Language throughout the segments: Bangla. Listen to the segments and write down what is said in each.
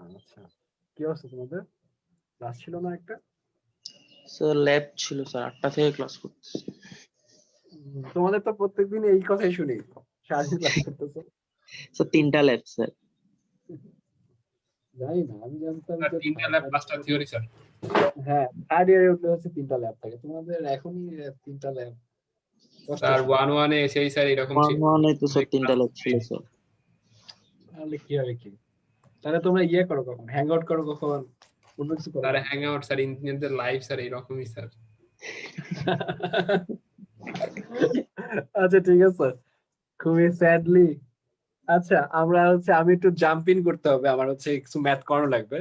আচ্ছা, কি অবস্থা তোমাদের? ক্লাস ছিল না একটা? স্যার ল্যাব ছিল স্যার, 8টা থেকে ক্লাস করতেছি। তোমাদের তো প্রত্যেকদিন এই কথাই শুনি, সারাদিন ক্লাস করতেছো। স্যার 3টা ল্যাব স্যার। জানি না, আমি জানতাম যে তিনটা ল্যাব, 5টা থিওরি স্যার। হ্যাঁ, থার্ড ইয়ারে উঠলে হচ্ছে 3টা ল্যাব থাকে, তোমাদের এখনই 3টা ল্যাব। স্যার 1-1 এ এসেই স্যার এরকম ছিল। 1-1 তো স্যার 3টা ল্যাব ছিল স্যার। তাহলে কি হবে কি? তাহলে তোমরা ইয়ে করো কখন, হ্যাং আউট করো কখন, অন্য কিছু করো? স্যার হ্যাং আউট স্যার, ইঞ্জিনিয়ারদের লাইফ স্যার এইরকমই স্যার। আচ্ছা ঠিক আছে, খুবই স্যাডলি। আচ্ছা আমরা হচ্ছে, আমি একটু জাম্প ইন করতে হবে, আমার হচ্ছে কিছু ম্যাথ করানো লাগবে।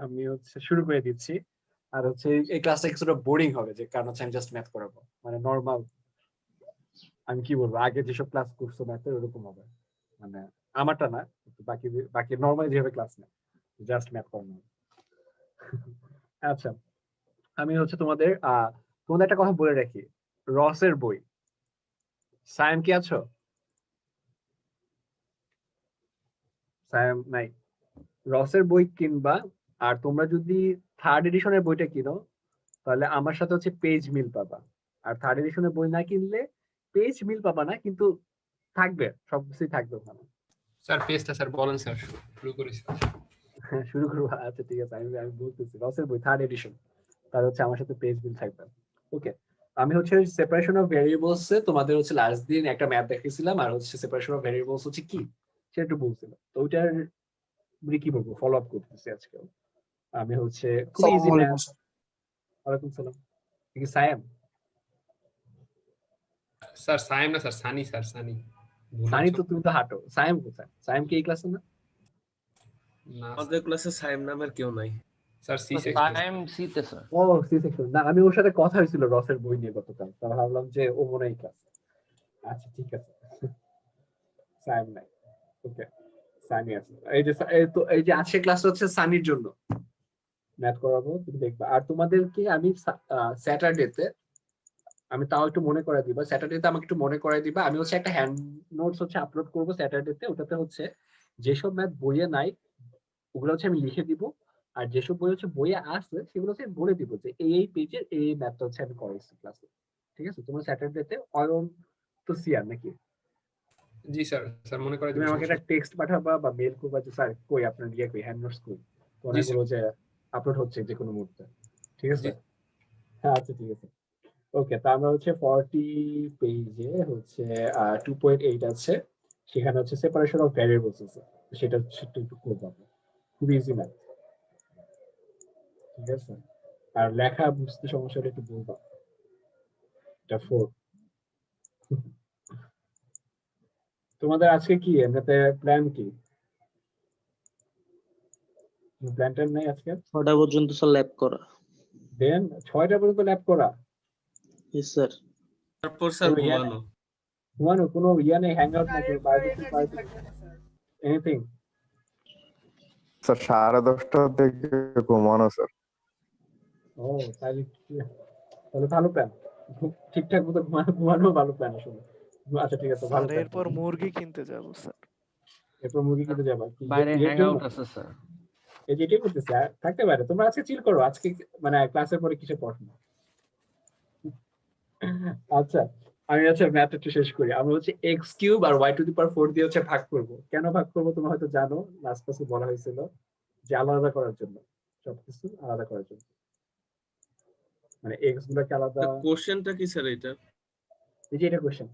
আমি হচ্ছে শুরু করে দিচ্ছি। আর হচ্ছে এই ক্লাসটা কিছুটা বোরিং হবে, যে কারণ হচ্ছে আমি জাস্ট ম্যাথ করাবো, মানে নর্মাল, আমি কি বলবো, আগে যেসব ক্লাস করছো ম্যাথের ওরকম হবে, মানে আমারটা না, বাকি বাকি নর্মাল যেভাবে ক্লাস নেয়, জাস্ট ম্যাথ করানো হবে। আচ্ছা, আমি হচ্ছে তোমাদের একটা কথা বলে রাখি, রসের বই, সায়েম কি আছো? সায়েম নাই। রসের বই কিনবা, আর তোমরা যদি থার্ড এডিশনের বইটা কিনো তাহলে আমার সাথে হচ্ছে পেজ মিল পাবা। আর থার্ড এডিশনের বই না কিনলে পেজ মিল পাবা না, কিন্তু থাকবে, সবকিছুই থাকবে ওখানে। স্যার পেজটা স্যার বলেন স্যার, শুরু করি স্যার। শুরু করবো? আচ্ছা ঠিক আছে, আমি আমি বলতেছি, রসের বই থার্ড এডিশন, তাহলে হচ্ছে আমার সাথে পেজ মিল থাকবে। ওকে, আমি হচ্ছে সেপারেশন অফ ভেরিয়েবলস এ তোমাদের হচ্ছে লাস্ট দিন একটা ম্যাথ দেখিয়েছিলাম, আর হচ্ছে সেপারেশন অফ ভেরিয়েবলস হচ্ছে কি সেটা একটু বলছিলাম, তো ওইটার কি বলবো, ফলো আপ করতেছি আজকে। আমি হচ্ছে খুব ইজি ম্যাথ। ওয়ালাইকুম সালাম। কি সায়েম? স্যার সাইম না স্যার, সানি স্যার, সানি। সানি তো, তুমি তো হাঁটো। সায়েম কোথায়? সায়েম কি এই ক্লাসে না? না আমাদের ক্লাসে সাইম নামের কেউ নাই। Sir, C section. টাইম সিতে স্যার। ও সি সেকশন না, আমি ওর সাথে কথা হয়েছিল রসের বই নিয়ে গতকাল, তা ভাবলাম যে ও মনে হয় ক্লাস। আচ্ছা ঠিক আছে, সায়েম নাই। ওকে, সানি আছে। এই যে এই যে আজকে ক্লাসটা হচ্ছে সানির জন্য ম্যাথ করাবো, তুমি দেখবা। আর তোমাদেরকে আমি স্যাটারডেতে, আমি তাও একটু মনে করাই দিবা, স্যাটারডেতে আমাকে একটু মনে করাই দিবা। আমি হচ্ছে একটা হ্যান্ড নোটস হচ্ছে আপলোড করবো স্যাটারডেতে, ওটাতে হচ্ছে যেসব ম্যাথ বইয়ে নাই ওগুলো হচ্ছে আমি লিখে দিব, আর যেসব বই হচ্ছে বইয়ে আসবে সেগুলো হচ্ছে বলে দিব যে এই পেজের এই ম্যাথটা হচ্ছে আমি করাইছি ক্লাসে। ঠিক আছে, তোমার স্যাটারডেতে অয়ন তো সিয়ার নাকি, জি স্যার, স্যার মনে করে তুমি দিবেন আমাকে একটা সমস্যা। টেক্সট পাঠাবা বা মেল করবা যে স্যার কই আপনার ইয়ে কই, হ্যান্ড নোটস কই, তো জি অনেকগুলো যে আপলোড হচ্ছে যে কোনো মুহূর্তে। ঠিক আছে, জি। হ্যাঁ আচ্ছা ঠিক আছে। ওকে, তা আমরা হচ্ছে 40 পেজে হচ্ছে 2.8 আছে, সেখানে হচ্ছে সেপারেশন অফ ভ্যারিয়েবলস আছে, সেটা একটু করবো আমরা। খুব ইজি ম্যাথ, ঠিক আছে। আর লেখা বুঝতে সমস্যা হলে একটু বলবা। এটা 4। তোমাদের আজকে কি এমনিতে প্ল্যান কি? প্ল্যান ট্যান নেই আজকে? 6টা পর্যন্ত স্যার ল্যাব করা। দেন 6টা পর্যন্ত ল্যাব করা? Yes sir. তারপর স্যার ঘুমানো। ঘুমানো? কোনো ইয়া নেই, হ্যাং আউট নাকি বারবিকিউ পার্টি, এনিথিং? স্যার 10:30টার দিকে ঘুমানো স্যার। ও তাহলে তাহলে ভালো প্ল্যান, ঠিকঠাক মতো ঘুমানো ভালো প্ল্যান আসলে। আচ্ছা ঠিক আছে, ভালো স্যার প্ল্যান। এরপর মুরগি কিনতে যাব স্যার। এরপর মুরগি কিনতে যাবা কি বাইরে ইয়ের হ্যাং জন্য? আউট আছে স্যার। এই যে এটাই করতেছে, আর থাকতে পারে। তোমরা আজকে চিল করো, আজকে মানে ক্লাসের পরে কিসে পড়াশোনা। আচ্ছা, আমি হচ্ছে ম্যাথ একটু শেষ করি। আমরা হচ্ছে এক্স কিউব আর ওয়াই টু দি পাওয়ার 4 দিয়ে হচ্ছে ভাগ করব। কেন ভাগ করব তোমরা হয়তো জানো, লাস্ট ক্লাসে বলা হয়েছিল যে আলাদা করার জন্য, সবকিছু আলাদা করার জন্য, মানে এক্স গুলোকে আলাদা। কোশ্চেনটা কি স্যার এটা? এই যে এটা কোশ্চেন,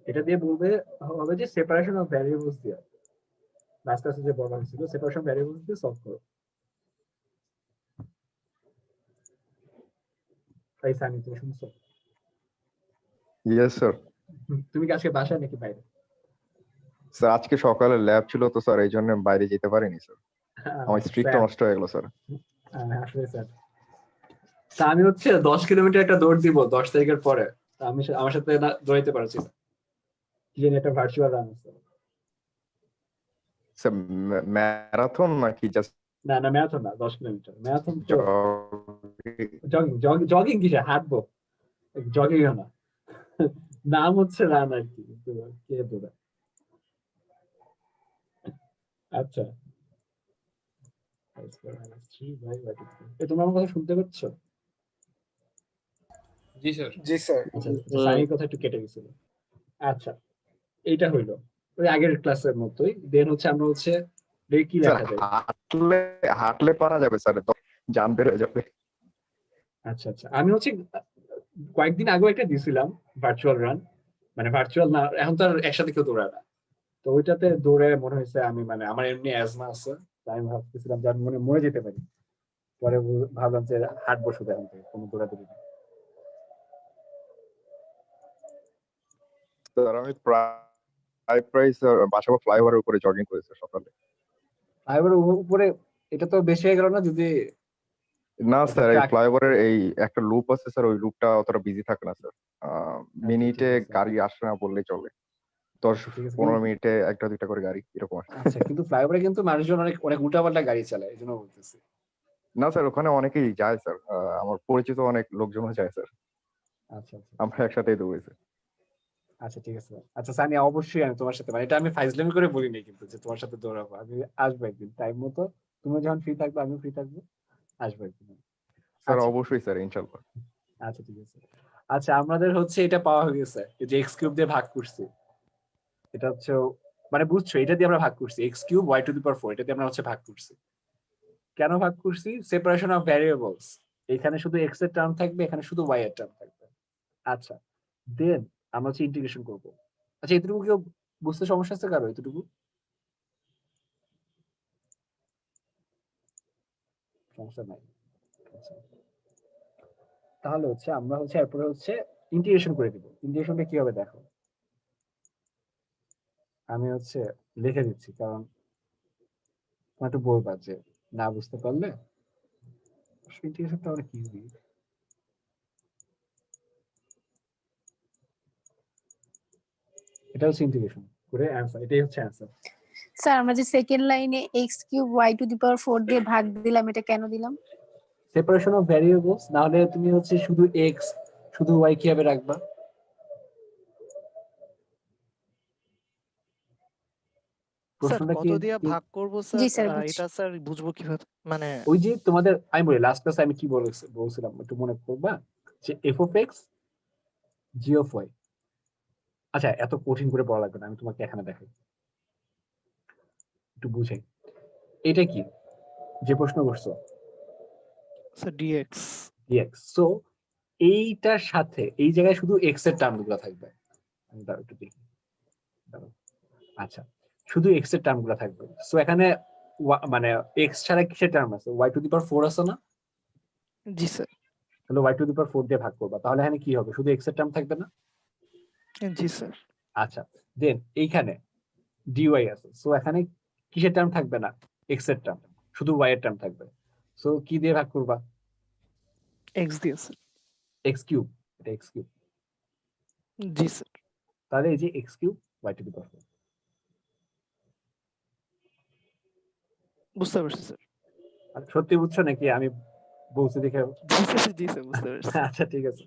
এটা দিয়ে বলবে হবে যে সেপারেশন অফ ভ্যারিয়েবলস দিয়ে, লাস্ট ক্লাসে যে বলা হয়েছিল সেপারেশন ভ্যারিয়েবলস দিয়ে সলভ করো। তাই সানি, তুমি শুনছো? Yes sir. তুমি কি আজকে বাসায় নাকি বাইরে? স্যার আজকে সকালে ল্যাব ছিল তো স্যার, এই জন্য বাইরে যেতে পারিনি স্যার। আমার স্ট্রিকটা নষ্ট হয়ে গেল স্যার। আসলে স্যার, তা আমি হচ্ছে 10 কিলোমিটার একটা দৌড় দিব 10 তারিখের পরে, তা আমি আমার সাথে না দৌড়াইতে পারছি না, কি জানি একটা ভার্চুয়াল রান আছে। স্যার ম্যারাথন নাকি জাস্ট না না, ম্যারাথন না, 10 কিলোমিটার ম্যারাথন তো জগিং। জগিং কিসে, হাঁটবো, জগিং না, নাম হচ্ছে রান আর কি, কিন্তু কে দৌড়ায়। আচ্ছা স্কয়ার মাইনাস 3 বাই y2 এ তোমরা আমার কথা শুনতে পাচ্ছ? জি স্যার। জি স্যার। আচ্ছা সাইনের কথা একটু কেটে গেছিল। আচ্ছা এইটা হইলো ওই আগের ক্লাসের মতোই। দেন হচ্ছে আমরা হচ্ছে কি স্যার লেখা যায়। হাঁটলে হাঁটলে পারা যাবে স্যার, তো জান বের হয়ে যাবে। আচ্ছা আমি হচ্ছে কয়েকদিন আগেও একটা দিছিলাম ভার্চুয়াল রান, মানে ভার্চুয়াল না, এখন তো আর একসাথে কেউ দৌড়ায় না। তো ওইটাতে দৌড়ে মনে হয়েছে আমি মানে আমার এমনি অ্যাজমা আছে, তাই আমি ভাবতেছিলাম যে আমি মরে যেতে পারি। পরে ভাবলাম যে হাঁটবো শুধু, এখন থেকে কোনো দৌড়াদৌড়ি নেই। স্যার আমি প্রায় স্যার বাসা বা ফ্লাইওভারের উপরে জগিং করেছি সকালে। ফ্লাইওভারের উপরে এটা তো বেশি হয়ে গেল না? যদি না স্যার, এই ফ্লাইওভারের এই একটা লুপ আছে স্যার, ওই লুপটা অতটা বিজি থাকে না স্যার। মিনিটে ঠিক আছে। গাড়ি আসে না বললেই চলে, ঠিক আছে, 10-15 মিনিটে একটা দুইটা করে গাড়ি এরকম আসে। আচ্ছা কিন্তু ফ্লাইওভারে কিন্তু মানুষজন অনেক অনেক উল্টাপাল্টা গাড়ি চালায়, এই জন্য বলতেছি। না স্যার, ওখানে অনেকেই যায় স্যার, আমার পরিচিত অনেক লোকজনও যায় স্যার, আচ্ছা আমরা একসাথেই দৌড়েছি। আচ্ছা ঠিক আছে। আচ্ছা সানি, অবশ্যই আমি তোমার সাথে, মানে এটা আমি ফাইজলামি করে বলিনি কিন্তু যে তোমার সাথে দৌড়াবো, আমি আসবো একদিন টাইম মতো, তুমি যখন ফ্রি থাকবে আমিও ফ্রি থাকবো, আসবো একদিন। স্যার আচ্ছা। অবশ্যই স্যার, ইনশাআল্লাহ। আচ্ছা ঠিক আছে। আচ্ছা আমাদের হচ্ছে এটা পাওয়া হয়ে গেছে, এই যে এক্স কিউব দিয়ে ভাগ করছি, এটা হচ্ছে মানে বুঝছো, এটা দিয়ে আমরা ভাগ করছি x cube y to the power 4, এটা দিয়ে আমরা হচ্ছে ভাগ করছি। কেন ভাগ করছি? সেপারেশন অফ ভ্যারিয়েবলস, এখানে শুধু এক্স এর টার্ম থাকবে, এখানে শুধু ওয়াই এর টার্ম থাকবে। আচ্ছা দেন আমরা হচ্ছে ইন্টিগ্রেশন করব। আচ্ছা এতটুকু কেউ বুঝতে সমস্যা আছে কারো? এতটুকু সমস্যা নাই? আচ্ছা তাহলে হচ্ছে আমরা হচ্ছে এরপরে হচ্ছে ইন্টিগ্রেশন করে দিব। ইন্টিগ্রেশনটা কি হবে দেখো, আমি হচ্ছে লিখে দিচ্ছি, কারণ তোমার একটু বলবা যে না বুঝতে পারলে। ইন্টিগ্রেশনটা আমরা কি দিই, এটা হচ্ছে ইন্টিগ্রেশন করে অ্যানসার, এটাই হচ্ছে অ্যানসার। স্যার আমরা যে সেকেন্ড লাইনে x cube y to the power 4 দিয়ে ভাগ দিলাম, এটা কেন দিলাম? সেপারেশন অফ ভ্যারিয়েবলস, না হলে তুমি হচ্ছে শুধু x শুধু y কিভাবে রাখবা? স্যার প্রশ্নটা কত কি? দিয়ে ভাগ করব জি স্যার? স্যার, বুঝছি। এটা স্যার বুঝবো কিভাবে? মানে ওই যে তোমাদের আমি বলি লাস্ট ক্লাসে আমি কি বলছিলাম একটু মনে করবা, যে f of x g of y। আচ্ছা এত কঠিন করে পড়া লাগবে না, আমি তোমাকে এখানে দেখাই, একটু বুঝাই। এটা কি যে প্রশ্ন করছো, স্যার dx। dx। সো এইটার সাথে এই জায়গায় শুধু x এর টার্মগুলো থাকবে। আমি দাঁড়াও একটু দেখি, দাঁড়াও। আচ্ছা শুধু x এর টার্মগুলো থাকবে। সো এখানে মানে x ছাড়া কিসের টার্ম আছে? y টু দি পাওয়ার 4 আছে না? জি স্যার। তাহলে y টু দি পাওয়ার 4 দিয়ে ভাগ করবা, তাহলে এখানে কি হবে? শুধু x এর টার্ম থাকবে না? জি স্যার। আচ্ছা দেন এইখানে dy আছে, সো এখানে কিসের টার্ম থাকবে না? x এর টার্ম, শুধু y এর টার্ম থাকবে। সো কি দিয়ে ভাগ করবা? x দিয়ে স্যার। x কিউব, এটা x কিউব। জি স্যার। তাহলে এই যে x cube y to the power 4। বুঝতে পারছি স্যার। আর সত্যি বুঝছো নাকি আমি বলছি দেখে? জি স্যার, জি স্যার, বুঝতে পারছি। আচ্ছা ঠিক আছে।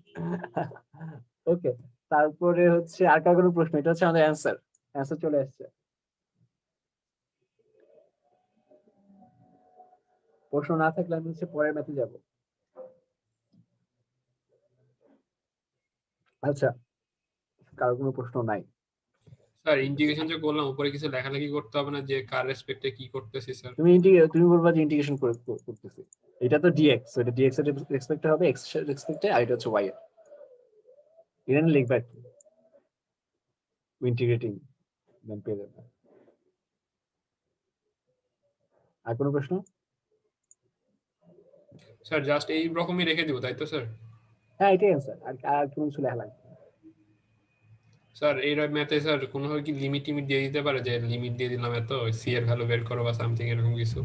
ওকে তারপরে হচ্ছে আর কার কোনো প্রশ্ন? এটা হচ্ছে আমাদের অ্যানসার, অ্যানসার চলে আসছে। প্রশ্ন না থাকলে আমি হচ্ছে পরের ম্যাথে যাব। আচ্ছা কারো কোনো প্রশ্ন নাই? স্যার ইন্টিগ্রেশন যে করলাম উপরে কিছু লেখালেখি করতে হবে না যে কার রেসপেক্টে কি করতেছি স্যার? তুমি বলবা যে ইন্টিগ্রেশন করতেছি, এটা তো dx, সো এটা dx এর রেসপেক্টে হবে, x এর রেসপেক্টে, আর এটা হচ্ছে y এর। এখানে লিখবা কি ইন্টিগ্রেটিং, দেন পেয়ে যাবে। আর কোনো প্রশ্ন? স্যার জাস্ট এই রকমই রেখে দিব তাই তো স্যার? হ্যাঁ এটাই অ্যানসার, আর কোনো কিছু লেখা লাগবে? স্যার এই ম্যাথে স্যার কোনোভাবে কি লিমিট টিমিট দিয়ে দিতে পারে, যে লিমিট দিয়ে দিলাম এত সি এর ভ্যালু বের করো বা সামথিং এরকম কিছু?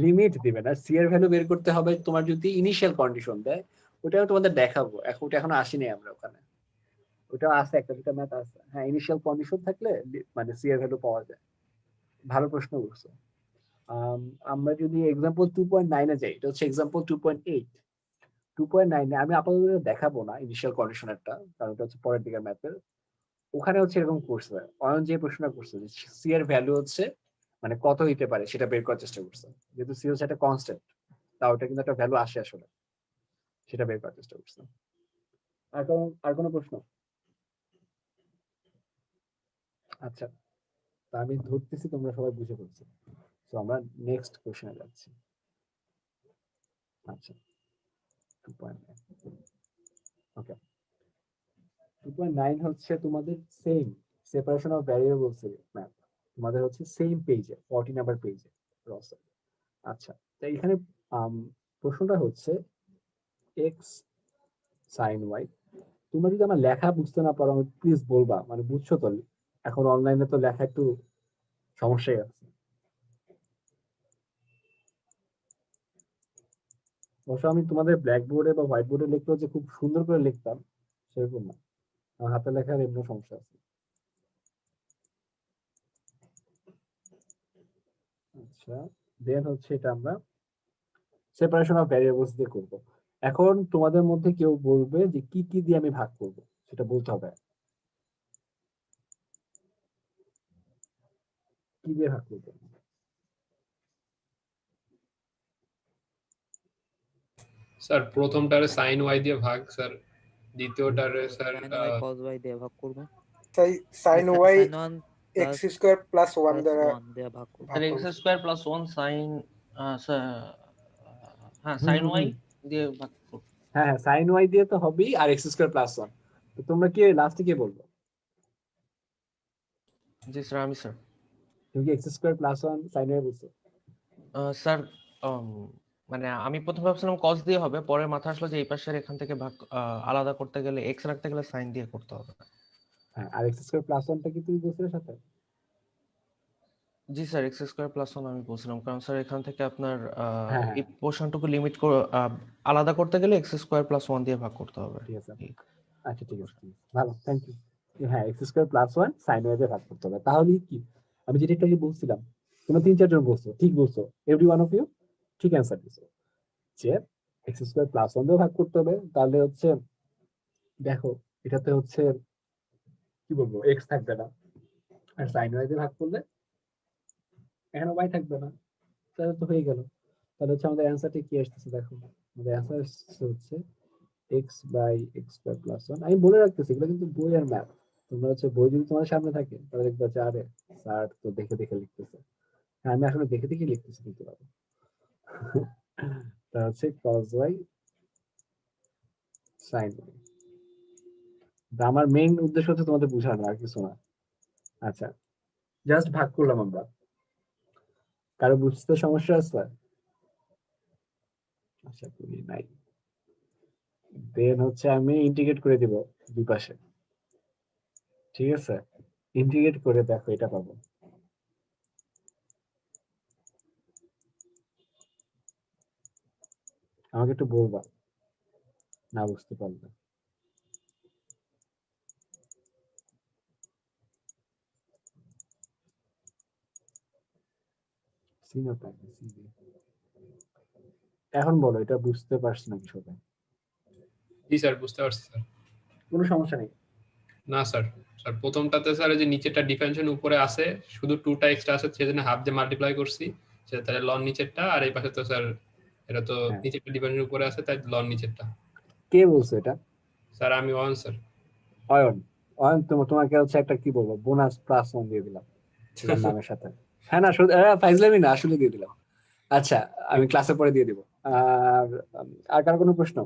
লিমিট দিবে না, সি এর ভ্যালু বের করতে হবে তোমার যদি ইনিশিয়াল কন্ডিশন দেয়, ওটাও তোমাদের দেখাবো, এখন ওটা এখনো আসেনি আমরা ওখানে, ওটা আছে একটা দুটা ম্যাথ আছে। হ্যাঁ ইনিশিয়াল কন্ডিশন থাকলে মানে সি এর ভ্যালু পাওয়া যায়। ভালো প্রশ্ন করছো। আমরা যদি এক্সাম্পল 2.9 এ যাই, এটা হচ্ছে এক্সাম্পল 2.8। 2.9 এ আমি আপাতত দেখাবো না ইনিশিয়াল কন্ডিশনেরটা, কারণ এটা হচ্ছে পরের দিকের ম্যাথের। ওখানে হচ্ছে এরকম করছে অয়ন যে প্রশ্নটা করছে যে সি এর ভ্যালু হচ্ছে মানে কত হইতে পারে সেটা বের করার চেষ্টা করছে। যেহেতু সি হচ্ছে একটা কনস্ট্যান্ট, তাও ওটা কিন্তু একটা ভ্যালু আসে আসলে, সেটা বের করার চেষ্টা করছে। আর কোনো প্রশ্ন? আচ্ছা, তা আমি ধরতেছি তোমরা সবাই বুঝে ফেলছো। তো আমরা নেক্সট কোশ্চেনে যাচ্ছি। আচ্ছা 2.9, ওকে 2.9 হচ্ছে তোমাদের সেম সেপারেশন অফ ভ্যারিয়েবলস এর ম্যাথ। তোমাদের হচ্ছে সেম পেজে 40 নাম্বার পেজে রসের। আচ্ছা, তো এখানে প্রশ্নটা হচ্ছে এক্স সাইন ওয়াই। তোমরা যদি আমার লেখা বুঝতে না পারো প্লিজ বলবা, মানে বুঝছো তো, এখন অনলাইনে তো লেখা একটু সমস্যাই আছে। অবশ্য আমি তোমাদের ব্ল্যাকবোর্ডে বা হোয়াইট বোর্ডে লিখলেও যে খুব সুন্দর করে লিখতাম সেরকম না, আমার হাতে লেখার এমনি সমস্যা আছে। আচ্ছা, দেন হচ্ছে এটা আমরা সেপারেশন অফ ভ্যারিয়েবলস দিয়ে করব। এখন তোমাদের মধ্যে কেউ বলবে যে কি কি দিয়ে আমি ভাগ করব, সেটা বলতে হবে। কি দিয়ে ভাগ করব? স্যার প্রথমটারে সাইন ওয়াই দিয়ে ভাগ স্যার, দ্বিতীয়টারে sir sin y cos y দিয়ে ভাগ করব, তাই sin y sin 1 x square plus 1 plus দ্বারা 1 দিয়ে ভাগ করব। ভাগ এক্স করব। স্কোয়ার প্লাস 1 সাইন, হ্যাঁ হুম, সাইন হুম, ওয়াই হুম। দিয়ে ভাগ করব। হ্যাঁ হ্যাঁ, সাইন ওয়াই দিয়ে তো হবেই, আর এক্স স্কোয়ার প্লাস ওয়ান। তো তোমরা কি লাস্টে কি বলবো? জি স্যার, আমি স্যার তুমি কি x square plus one sine y বলছো? স্যার মানে আমি প্রথমে ভাবছিলাম কস দিয়ে হবে, পরে মাথা আসলো যে এই পাশের এখান থেকে ভাগ আলাদা করতে গেলে এক্স রাখতে গেলে সাইন দিয়ে করতে হবে। হ্যাঁ, আর এক্স স্কোয়ার প্লাস ওয়ানটা কি তুমি বলছিলে সাথে? জি স্যার, এক্স স্কোয়ার প্লাস 1 আমি বলছিলাম, কারণ স্যার এখান থেকে আপনার হ্যাঁ হ্যাঁ, এই পোর্শনটুকু লিমিট আলাদা করতে গেলে এক্স স্কোয়ার প্লাস 1 দিয়ে ভাগ করতে হবে। ঠিক আছে। আচ্ছা ঠিক আছে, ভালো, থ্যাংক ইউ। হ্যাঁ, x square plus one sine y দিয়ে ভাগ করতে হবে। তাহলে কি আমি যেটা একটু আগে বলছিলাম, তোমরা 3-4 জন বলছো, ঠিক বলছো, এভরি ওয়ান অফ ইউ ঠিক অ্যান্সার দিছো যে এক্স স্কোয়ার প্লাস ওয়ান দিয়ে ভাগ করতে হবে। তাহলে হচ্ছে দেখো, এটাতে হচ্ছে কি বলবো, এক্স থাকবে না, আর সাইন ওয়াই দিয়ে ভাগ করলে এখানে ওয়াই থাকবে না, তাহলে তো হয়ে গেল। তাহলে হচ্ছে আমাদের অ্যান্সারটা কি আসতেছে দেখো, আমাদের অ্যান্সার হচ্ছে x by x square plus one. আমি বলে রাখতেছি এগুলো কিন্তু বই আর ম্যাথ, তোমরা হচ্ছে বই যদি তোমাদের সামনে থাকে তাহলে দেখবে যে আরে স্যার তো দেখে দেখে লিখতেছে। হ্যাঁ, আমি আসলে দেখে দেখে লিখতেছি কিন্তু বাবা। তা হচ্ছে cos y sin y। আমার মেইন উদ্দেশ্য হচ্ছে তোমাদের বোঝানো, আর কিছু না। আচ্ছা, জাস্ট ভাগ করলাম আমরা। কারো বুঝতে সমস্যা আছে? আশা করি নাই। দেন হচ্ছে আমি ইন্টিগ্রেট করে দিব দুই পাশে, ঠিক আছে? ইন্টিগ্রেট করে দেখো এটা পাবো। আমাকে একটু বলবা না বুঝতে পারলে। এখন বলো এটা বুঝতে পারছি নাকি সবাই? জি স্যার বুঝতে পারছি স্যার। কোনো সমস্যা নেই। না স্যার, স্যার প্রথমটাতে স্যার এই যে নিচেরটা ডিফারেন্সিয়েশন উপরে আছে, শুধু 2টা এক্সট্রা আছে, সেজন্য হাফ দিয়ে মাল্টিপ্লাই করছি, সেটা তাহলে লন নিচেরটা, আর এই পাশে তো স্যার এটা তো হ্যাঁ, নিচেরটা ডিফারেন্সিয়েশন উপরে আছে, তাই লন নিচেরটা। কে বলছো এটা? স্যার আমি ওয়ান স্যার। অয়ন। অয়ন, তোমাকে হচ্ছে একটা কি বলবো, বোনাস প্লাস ওয়ান দিয়ে দিলাম তোমার নামের সাথে। হ্যাঁ না, শুধু ফাইজলামি না, আসলে দিয়ে দিলাম। আচ্ছা, আমি ক্লাসে পরে দিয়ে দিব। আর আর কার কোনো প্রশ্ন?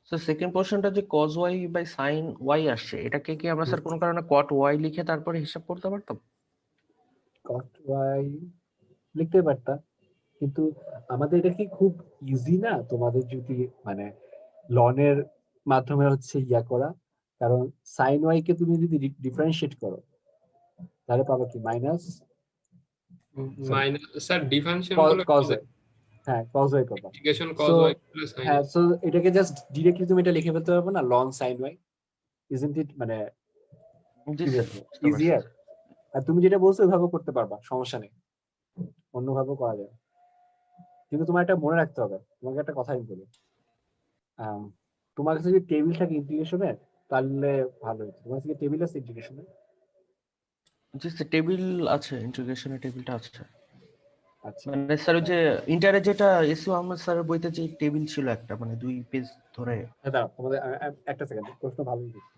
স্যার সেকেন্ড পোর্শনটা যে cos y by sin y আসছে, এটাকে কি আমরা স্যার কোনো কারণে cot y লিখে তারপরে হিসাব করতে পারতাম? cos y লিখতে পারতা, কিন্তু আমাদের এটা কি খুব ইজি না তোমাদের যদি মানে লনের মাধ্যমে হচ্ছে ইয়া করা? কারণ সাইন ওয়াই কে তুমি যদি ডিফারেন্সিয়েট করো তাহলে পাবে কি মাইনাস মাইনাস স্যার ডিফারেন্সিয়েশন করলে cos y। হ্যাঁ, cos y পাবা। Integration so cos y plus sin। হ্যাঁ, সো এটাকে জাস্ট ডিরেক্টলি তুমি এটা লিখে ফেলতে পারবে না, ln sine y, isn't it? মানে জি স্যার, বুঝতে পারছি। ইজিয়ার। আর তুমি যেটা বলছো ওইভাবে করতে পারবা, সমস্যা নেই, অন্যভাবেও করা যায়। কিন্তু তোমার একটা মনে রাখতে হবে, তোমাকে একটা কথা আমি বলি, তোমার কাছে যদি টেবিল থাকে ইন্টিগ্রেশনের তাহলে ভালো হতো। তোমার কাছে টেবিল আছে ইন্টিগ্রেশনের? জি স্যার, টেবিল আছে, ইন্টিগ্রেশনের টেবিলটা আছে। আচ্ছা মানে স্যার ওই যে ইন্টারে যেটা এসইউ আহমেদ স্যারের বইতে যে টেবিল ছিল একটা, মানে 2 পেজ ধরে। দাঁড়াও, তোমাদের একটা সেকেন্ড, প্রশ্ন ভালোই দিচ্ছি,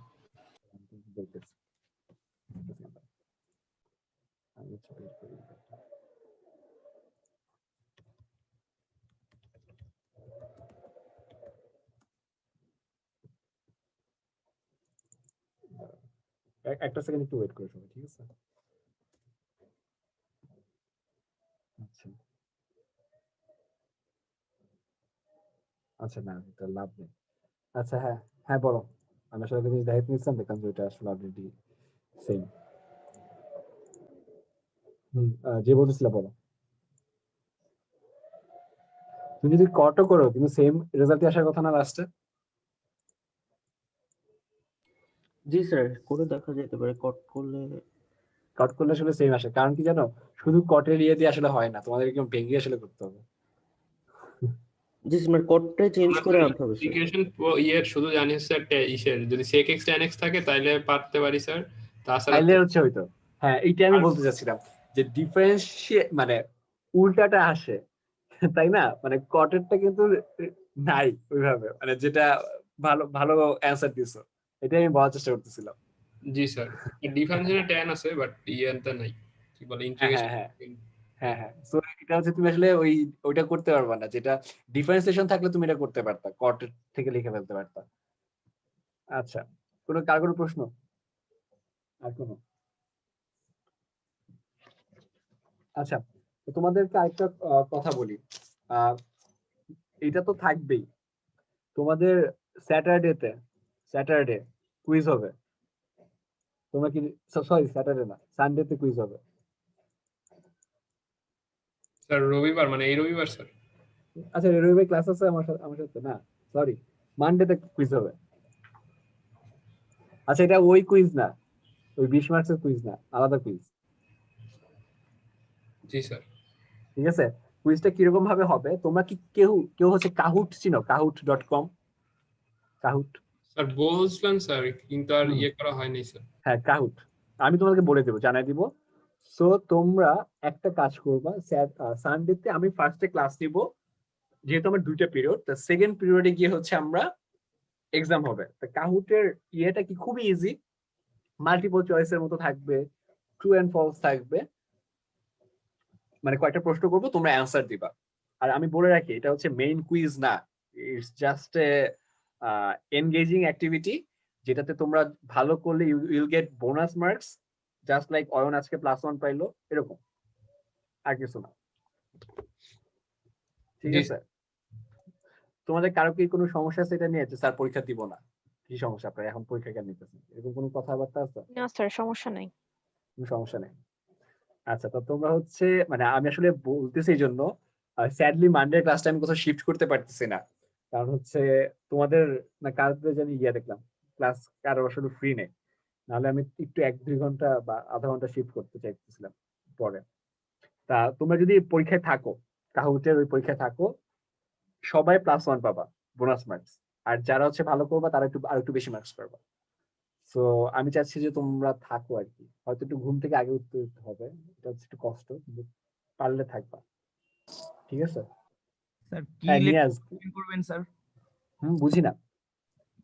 বলতেছি। একটা second দাঁড়াও। আমি হচ্ছে বের করি। একটা সেকেন্ড একটু ওয়েট করে সবাই, ঠিক আছে? আচ্ছা আচ্ছা, না এটা লাভ নেই। আচ্ছা হ্যাঁ হ্যাঁ, বলো। আমি আসলে একটা জিনিস দায়িত্ব নিচ্ছিলাম, দেখলাম যে ওইটা আসলে অলরেডি সেম। যে বলতেছিল বলো। তুমি যদি কটও করো কিন্তু সেম রেজাল্টই আসার কথা না লাস্টে? জি স্যার, করে দেখা যেতে পারে কট করলে। কট করলে আসলে সেম আসে, কারণ কি জানো, শুধু কটের ইয়ে দিয়ে আসলে হয় না, তোমাদের একদম ভেঙে আসলে করতে হবে। জি স্যার, কটটা চেঞ্জ আমরা করে আনতে হবে স্যার। ইন্টিগ্রেশন ইয়ের শুধু জানি স্যার ইসের যদি sec x tan x থাকে তাহলে পারতে পারি স্যার, তাছাড়া তাইলে তো হচ্ছে হয়তো, হ্যাঁ এইটা আমি বলতে চাচ্ছিলাম, যে ডিফারেন্সিয়েট মানে উল্টাটা আসে, তাই না? মানে কটেরটা কিন্তু নাই ওইভাবে, মানে যেটা ভালো ভালো অ্যান্সার দিছো, এটাই আমি বলার চেষ্টা করতেছিলাম। জি স্যার, ডিফারেন্সিয়েশনে tan আছে বাট ইয়েতে নাই, কি বলে হ্যাঁ ইন্টিগ্রেশন। হ্যাঁ হ্যাঁ হ্যাঁ, সো এটা হচ্ছে তুমি আসলে ওইটা করতে পারবা না, যেটা ডিফারেন্সিয়েশন থাকলে তুমি এটা করতে পারতা, কট থেকে লিখে ফেলতে পারতা। আচ্ছা, কার কোনো প্রশ্ন? আর কোনো? আচ্ছা, তো তোমাদেরকে আরেকটা কথা বলি, আহ, এটা তো থাকবেই তোমাদের স্যাটারডে কুইজ হবে। তোমরা কি, সরি স্যাটারডে না, সানডেতে কুইজ হবে। স্যার রবিবার মানে এই রবিবার স্যার? আচ্ছা, রবিবার ক্লাস আছে আমার সাথে না, সরি, মানডেতে কুইজ হবে। আচ্ছা, এটা ওই কুইজ না, ওই 20 মার্কসের কুইজ না, আলাদা কুইজ। জি স্যার। ঠিক আছে, কুইজটা কিরকম ভাবে হবে, তোমরা কি কেউ কেউ হচ্ছে কাহুট চিনো? কাহুট.com, কাহুট। স্যার বলছিলেন স্যার, কিন্তু আর ইয়ে করা হয়নি স্যার। হ্যাঁ কাহুট, আমি তোমাদেরকে বলে দেবো, জানাই দিব। সো তোমরা একটা কাজ করবা, সানডেতে আমি ফার্স্টে ক্লাস নিব, যেহেতু আমার 2টা পিরিয়ড, তো সেকেন্ড পিরিয়ডে গিয়ে হচ্ছে আমরা এক্সাম হবে। তো কাহুটের ইয়েটা কি খুবই ইজি, মাল্টিপল চয়েসের মতো থাকবে, ট্রু এন্ড ফলস থাকবে, মানে কয়েকটা প্রশ্ন করবো, তোমরা অ্যান্সার দিবা। আর আমি বলে রাখি, এটা হচ্ছে মেইন কুইজ না, it's just a engaging activity, যেটাতে তোমরা ভালো করলে ইউল gate bonus marks, just like Ayan আজকে +1 পাইলো, এরকম, আর কিছু না। ঠিক জি আছে, তোমাদের কারো কি কোনো সমস্যা আছে এটা নিয়ে, যে স্যার পরীক্ষা দিব না? কি সমস্যা আপনার, এখন পরীক্ষা কেন নিতেছেন, এরকম কোনো কথাবার্তা আছে? না স্যার, সমস্যা নাই। কোনো সমস্যা নেই। আচ্ছা, তো তোমরা হচ্ছে, মানে আমি আসলে বলতেছি এই জন্য, স্যাডলি মানডে ক্লাসটা আমি কোথাও শিফট করতে পারতেছি না, কারণ হচ্ছে তোমাদের না কারোর জানি দেখলাম ক্লাস কারো আসলে ফ্রি নেই, নাহলে আমি একটু 1-2 ঘন্টা বা আধা ঘন্টা শিফট করতে চাইতেছিলাম পরে। তা তোমরা যদি পরীক্ষায় থাকো, কাহুটের ওই পরীক্ষায় থাকো, সবাই +1 পাবা, বোনাস মার্কস। আর যারা হচ্ছে ভালো করবা তারা আর একটু বেশি মার্কস পাবা। তো আমি চাচ্ছি যে তোমরা থাকো আর কি, হয়তো একটু ঘুম থেকে আগে উঠতে হবে, এটা হচ্ছে একটু কষ্ট, কিন্তু পারলে থাকবা, ঠিক আছে? স্যার কি হ্যাঁ, নিয়ে রিলেটেড আসবে। কোশ্চেন করবেন স্যার? বুঝি না।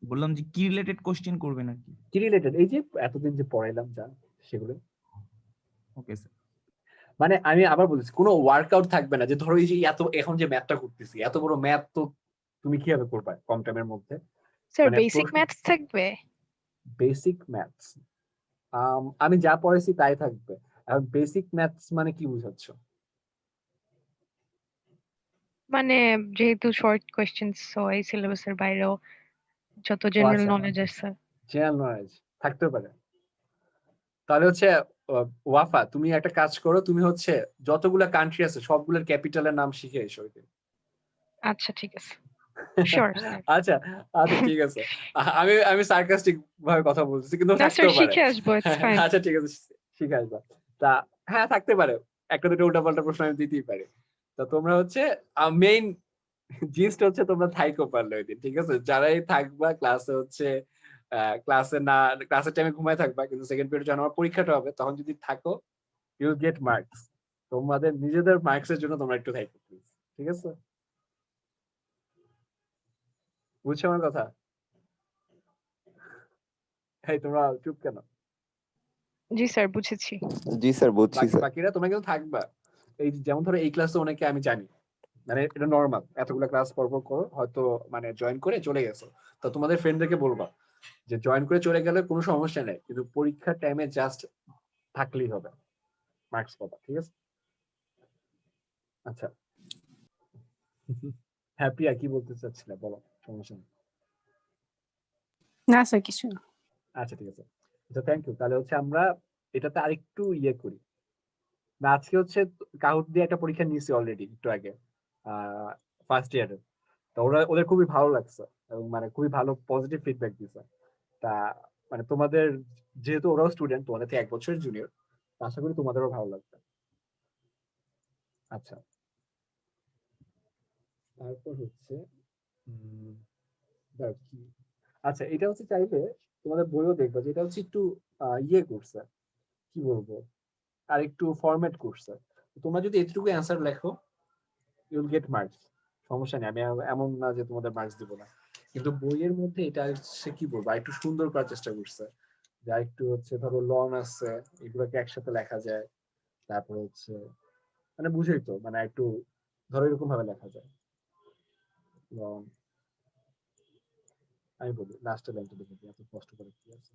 বললাম যে কি রিলেটেড কোশ্চেন করবেন আর কি। কি রিলেটেড? এই যে এতদিন যে পড়াইলাম যা, সেগুলো। Okay sir. মানে আমি আবার বলছি, কোনো ওয়ার্কআউট থাকবে না, যে ধরো এই যে এখন যে ম্যাথটা করতেছি, এত বড় ম্যাথ তো তুমি কিভাবে করবা কম টাইমের মধ্যে? স্যার মানে বেসিক ম্যাথস থাকবে। বেসিক ম্যাথস, আমি যা পড়াইছি তাই থাকবে। এখন বেসিক ম্যাথস মানে কি বুঝাচ্ছ? মানে যেহেতু শর্ট কোশ্চেন্স, সো এই সিলেবাসের বাইরেও যত ও জেনারেল আচ্ছা, নলেজ আছে। জেনারেল নলেজ থাকতে পারে। তাহলে হচ্ছে ওয়াফা, তুমি একটা কাজ করো, তুমি হচ্ছে যতগুলা কান্ট্রি আছে সবগুলোর ক্যাপিটালের নাম শিখে এসো। আচ্ছা ঠিক আছে, শিওর স্যার। আচ্ছা আচ্ছা, ঠিক আছে। আমি সার্কাস্টিক ভাবে কথা বলতেছি, কিন্তু না স্যার, থাকতেও পারে। শিখে আসবো, ইটস ফাইন। আচ্ছা ঠিক আছে, শিখে আসবা। তা হ্যাঁ, থাকতে পারে, একটা দুটো উল্টাপাল্টা প্রশ্ন আমি দিতেই পারি। তা তোমরা হচ্ছে মেইন জিনিসটা হচ্ছে তোমরা থাইকো পারলে ওই দিন, ঠিক আছে? যারাই থাকবা ক্লাসে হচ্ছে ক্লাসের টাইমে ঘুমায় থাকবা, কিন্তু সেকেন্ড পিরিয়ড যখন আমার পরীক্ষাটা হবে তখন যদি থাকো ইউল গেট মার্কস। তোমাদের নিজেদের মার্কসের জন্য তোমরা একটু থাকো প্লিজ, ঠিক আছে? বুঝছো আমার কথা? এই তোমরা চুপ কেন? জি স্যার বুঝেছি। জি স্যার বুঝছি স্যার। বাকিরা তোমরা কিন্তু থাকবা। এই যেমন ধরো এই ক্লাসে অনেকে আমি জানি, মানে এটা নরমাল, এতগুলো ক্লাস পরপর করো, হয়তো মানে জয়েন করে চলে গেছো, তো তোমাদের ফ্রেন্ডদেরকে বলবা যে জয়েন করে চলে গেলে কোনো সমস্যা নেই, কিন্তু পরীক্ষার টাইমে জাস্ট থাকলেই হবে, মার্কস পাবা, ঠিক আছে? আচ্ছা হ্যাপি আর কি বলতে চাচ্ছিলে বলো, সমস্যা নেই। না স্যার কিছু না। আচ্ছা ঠিক আছে, আচ্ছা থ্যাংক ইউ। তাহলে হচ্ছে আমরা এটাতে আরেকটু ইয়ে করি না, আজকে হচ্ছে কাহুট দিয়ে একটা পরীক্ষা নিয়েছি অলরেডি একটু আগে ফার্স্ট ইয়ারে, তো ওদের খুবই ভালো লাগছে এবং মানে খুবই ভালো পজিটিভ ফিডব্যাক দিছে। তা মানে তোমাদের যেহেতু ওরাও স্টুডেন্ট, তোমাদের থেকে 1 বছরের জুনিয়র, আশা করি তোমাদেরও ভালো লাগবে। আচ্ছা তারপর হচ্ছে আচ্ছা এটা হচ্ছে চাইলে তোমাদের বইও দেখবা যে এটা হচ্ছে একটু ইয়ে করছে, কি বলবো, আর একটু ফরম্যাট করছে। তোমরা যদি এতটুকু অ্যান্সার লেখো ইউল গেট মার্কস, সমস্যা নেই, আমি এমন না যে তোমাদের মার্কস দিব না, কিন্তু বইয়ের মধ্যে এটা হচ্ছে কি বলবো একটু সুন্দর করার চেষ্টা করছে, যা একটু হচ্ছে ধরো লন আছে এগুলোকে একসাথে লেখা যায়, তারপর হচ্ছে মানে বুঝেই তো, মানে একটু ধরো এরকম ভাবে লেখা যায় লন। আমি বলি লাস্টের লাইনটা দেখে দিই, এত কষ্ট করে কি আছে,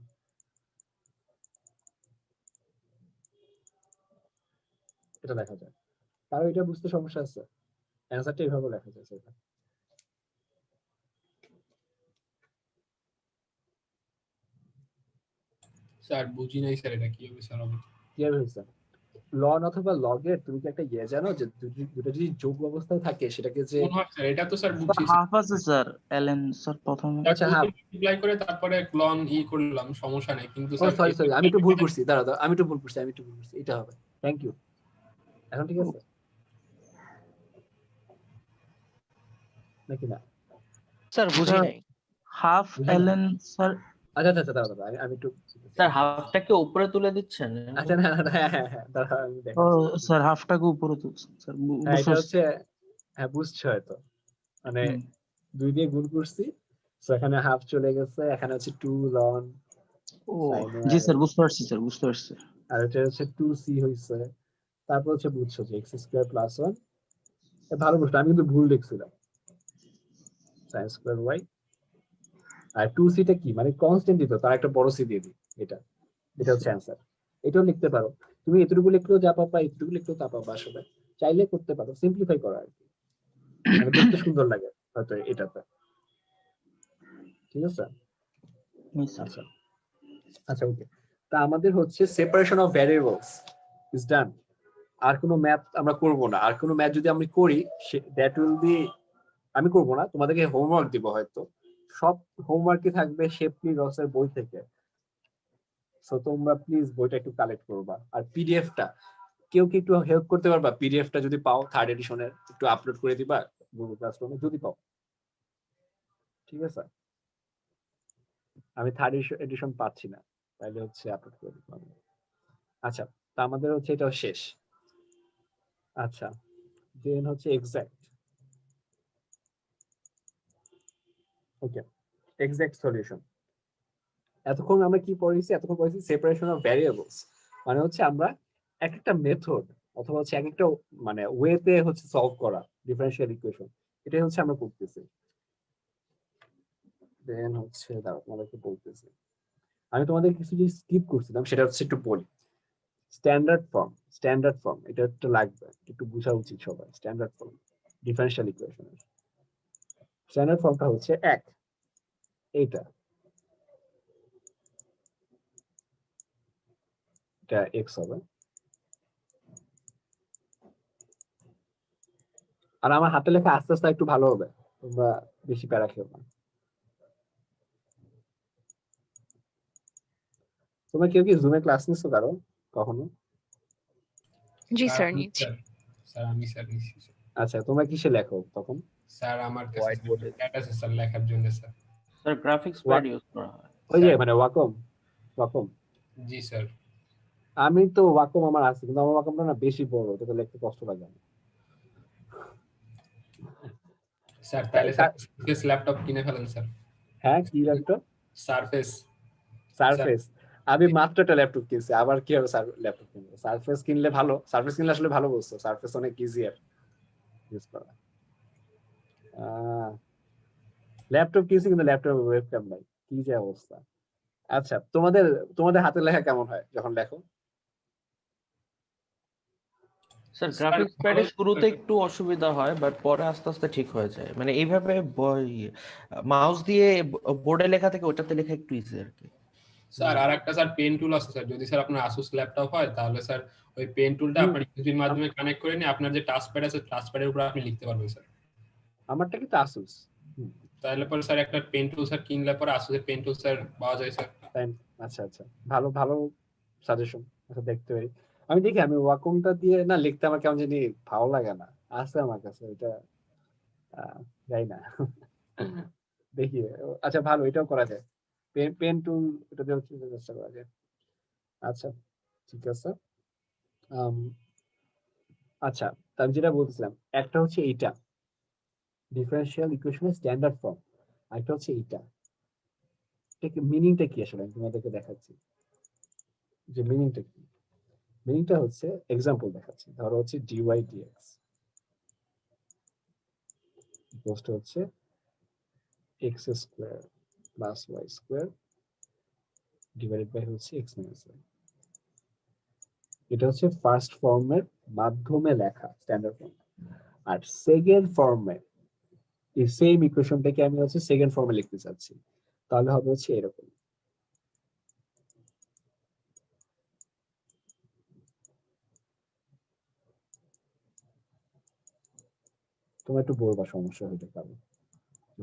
এটা লেখা যায়, কারো এটা বুঝতে সমস্যা আছে, অ্যান্সারটা এইভাবে লেখা যায় সেটা। স্যার বুঝি নাই স্যার, এটা কি হবে স্যার? কি হয়েছে লন অথবা লগের তুমি কি একটা ইয়ে জানো যে দুটো যদি যোগ অবস্থায় থাকে সেটাকে যে স্যার এটা তো স্যার বুঝছি হাফ আছে স্যার, এলএন স্যার প্রথমে। আচ্ছা হাফ অ্যাপ্লাই করে তারপরে ক্লন করলাম, সমস্যা নেই, কিন্তু ও সরি সরি আমি একটু ভুল করছি, দাঁড়াও আমি একটু ভুল করছি, এটা হবে। থ্যাংক ইউ, এখন ঠিক আছে নাকি না? স্যার বুঝি নাই। Half LN sir. আচ্ছা আচ্ছা দাঁড়াও আমি একটু স্যার হাফটাকে উপরে তুলে দিচ্ছেন? আচ্ছা না হ্যাঁ দাঁড়াও আমি ও স্যার হাফটাকে উপরে তুলছেন স্যার, হ্যাঁ এটা হচ্ছে, হ্যাঁ বুঝছো হয়তো, মানে 2 দিয়ে গুণ করছি, তো এখানে হাফ চলে গেছে, এখানে হচ্ছে 2 লন। ও জি স্যার বুঝতে পারছি স্যার, বুঝতে পারছি। আর এটা হচ্ছে 2c হইছে, তারপর হচ্ছে বুঝছো যে x² + 1, ভালো বুঝছো, আমি কিন্তু ভুল লিখছিলাম, sin² y, আর 2c টা কি মানে কনস্ট্যান্ট দিত, তার একটা বড় c দিয়ে দিই, এটা হচ্ছে অ্যানসার। এটাও লিখতে পারো তুমি, এতটুকু লিখলেও যা পাবা, এতটুকু লিখলেও তা পাবা, আসলে চাইলে করতে পারো, সিম্পলিফাই করো আর কি, মানে দেখতে সুন্দর লাগে হয়তো এটাতে, ঠিক আছে? আচ্ছা আচ্ছা ওকে, তা আমাদের হচ্ছে separation of variables is done. আর কোনো ম্যাথ আমরা করব না, আর কোনো ম্যাথ যদি আমি করি দ্যাট উইল বি, আমি করব না, তোমাদেরকে হোমওয়ার্ক দিব, হয়তো সব হোমওয়ার্কই থাকবে শেপলি রসের বই থেকে, সো তোমরা প্লিজ বইটা একটু কালেক্ট করবা। আর পিডিএফটা কেউ কি একটু হেল্প করতে পারবা, পিডিএফটা যদি পাও 3rd এডিশনের একটু আপলোড করে দিবা গুগল ক্লাসরুমে যদি পাও, ঠিক আছে? আমি 3rd এডিশন পাচ্ছি না, তাহলে হচ্ছে আপলোড করে দিতে হবে। আচ্ছা তা আমাদের হচ্ছে এটাও শেষ। আচ্ছা দেন হচ্ছে এক্সাক্ট, ওকে এক্সাক্ট সলিউশন। এতক্ষণ আমরা কি পড়েছি? এতক্ষণ পড়েছি সেপারেশন অফ ভ্যারিয়েবলস, মানে হচ্ছে আমরা এক একটা মেথড অথবা হচ্ছে এক একটা মানে ওয়েতে হচ্ছে সলভ করা ডিফারেনশিয়াল ইকুয়েশন, এটাই হচ্ছে আমরা করতেছি। দেন হচ্ছে দাঁড়াও তোমাদেরকে বলতেছি, আমি তোমাদের কিছু যে স্কিপ করছিলাম সেটা হচ্ছে একটু বলি। স্ট্যান্ডার্ড ফর্ম এটা একটু লাগবে, একটু বোঝা উচিত সবার। স্ট্যান্ডার্ড ফর্ম ডিফারেনশিয়াল ইকুয়েশনের স্ট্যান্ডার্ড ফর্মটা হচ্ছে এটা x হবে, আর আমার হাতে লেখা আস্তে আস্তে একটু ভালো হবে, তোমরা বেশি প্যারা খেও না। তোমরা কেউ কি জুমে ক্লাস নিছো কারো কখনো? জি স্যার নিচ্ছি। স্যার আমি স্যার নিচ্ছি। আচ্ছা তোমরা কিসে লেখো তখন? স্যার আমার কাছে চ্যাট আছে স্যার লেখার জন্য sir. Sir graphics pad use করা হয়। ওই যে স্যার মানে ওয়াকম ওয়াকম জি স্যার আমি তো ওয়াকম আমার আছে, কিন্তু আমার ওয়াকমটা না বেশি বড়, ওটাতে লিখতে কষ্ট লাগে আমার। স্যার তাহলে স্যার তা- সারফেস ল্যাপটপ কিনে ফেলেন স্যার। হ্যাঁ, কি ল্যাপটপ? Surface sir surface. আমি মাত্র একটা ল্যাপটপ কিনছি, আবার কি হবে ল্যাপটপ কিনবো? সারফেস কিনলে ভালো, সারফেস কিনলে আসলে ভালো বলছো, সারফেস অনেক ইজিয়ার ইউজ করা। ল্যাপটপ কিনছি কিন্তু ল্যাপটপে ওয়েবক্যাম নাই, কি যে অবস্থা। আচ্ছা, তোমাদের তোমাদের হাতের লেখা কেমন হয় যখন লেখো? স্যার স্যার গ্রাফিক্স ভালো প্যাডে শুরুতে একটু অসুবিধা হয়, বাট পরে আস্তে আস্তে ঠিক হয়ে যায়। মানে এইভাবে মাউস দিয়ে বোর্ডে লেখা থেকে ওটাতে লেখা একটু ইজি আর কি। স্যার আর একটা স্যার পেন টুল আছে স্যার, যদি স্যার আপনার আসুস ল্যাপটপ হয় তাহলে স্যার ওই পেন টুলটা হুম, আপনার ইউএসবির মাধ্যমে কানেক্ট করে নিয়ে আপনার যে টাচ প্যাড আছে টাচ প্যাডের উপর আপনি লিখতে পারবেন স্যার। আমারটা কিন্তু আসুস। তাহলে পরে স্যার একটা পেন টুল স্যার কিনলে পরে আসুসের পেন টুল স্যার পাওয়া যায় স্যার। আচ্ছা আচ্ছা, ভালো ভালো সাজেশন। আচ্ছা, দেখতে পারি। আমি দেখি, আমি ওয়াকমটা দিয়ে না লিখতে আমার কেমন জানি ভালো লাগে না, আছে আমার কাছে এটা, যাই না। দেখি। আচ্ছা, ভালো, এটাও করা যায়। পেন পেন টুল, এটা দিয়ে হচ্ছে চেষ্টা করা যায়। আচ্ছা, ঠিক আছে। আম, আচ্ছা, তা আমি যেটা বলছিলাম, একটা হচ্ছে এইটা ডিফারেন্সিয়াল ইকুয়েশনের স্ট্যান্ডার্ড ফর্ম, একটা হচ্ছে এইটা। মিনিংটা কি আসলে আমি তোমাদেরকে দেখাচ্ছি যে মিনিংটা কি। মিনিংটা হচ্ছে, এক্সাম্পল দেখাচ্ছি, ধরো হচ্ছে ডিওয়াই ডিএক্স ইকুয়ালস টু হচ্ছে x square plus y square divided by হচ্ছে এক্স মাইনাস ওয়াই। এটা হচ্ছে ফার্স্ট ফর্মের মাধ্যমে লেখা স্ট্যান্ডার্ড ফর্ম। আর সেকেন্ড ফর্মে এই সেম ইকুয়েশনটাকে আমি হচ্ছে সেকেন্ড ফর্মে লিখতে চাচ্ছি, তাহলে হবে হচ্ছে এরকম। তোমার একটু বলবা সমস্যা হইতে পারে,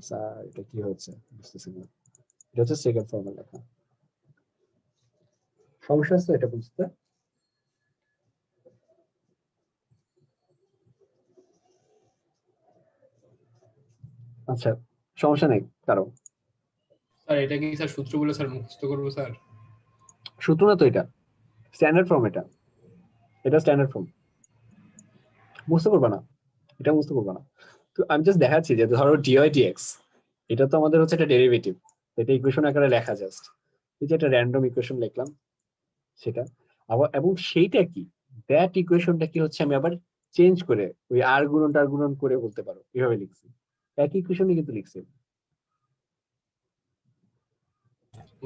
স্যার এটা কি হচ্ছে বুঝতেছি না। এটা হচ্ছে সেকেন্ড ফর্মে লেখা, সমস্যা আছে এটা বুঝতে? আচ্ছা, সমস্যা নেই কারো। স্যার এটা কি স্যার সূত্রগুলো স্যার মুখস্থ করবো স্যার? সূত্র না তো, এটা স্ট্যান্ডার্ড ফর্ম, এটা এটা স্ট্যান্ডার্ড ফর্ম, বুঝতে পারবা না, এটা বুঝতে পারবা না। তো আমি জাস্ট দেখাচ্ছি যে ধরো ডিওয়াই ডিএক্স, এটা তো আমাদের হচ্ছে একটা ডেরিভেটিভ, এটা ইকুয়েশন আকারে লেখা জাস্ট। এই যে একটা র্যান্ডম ইকুয়েশন লিখলাম সেটা, আবার এবং সেইটা কি, দ্যাট ইকুয়েশনটা কি হচ্ছে আমি আবার চেঞ্জ করে ওই আর গুণন টার গুণন করে বলতে পারো, এভাবে লিখছি, একই ইকুয়েশনই কিন্তু লিখছি।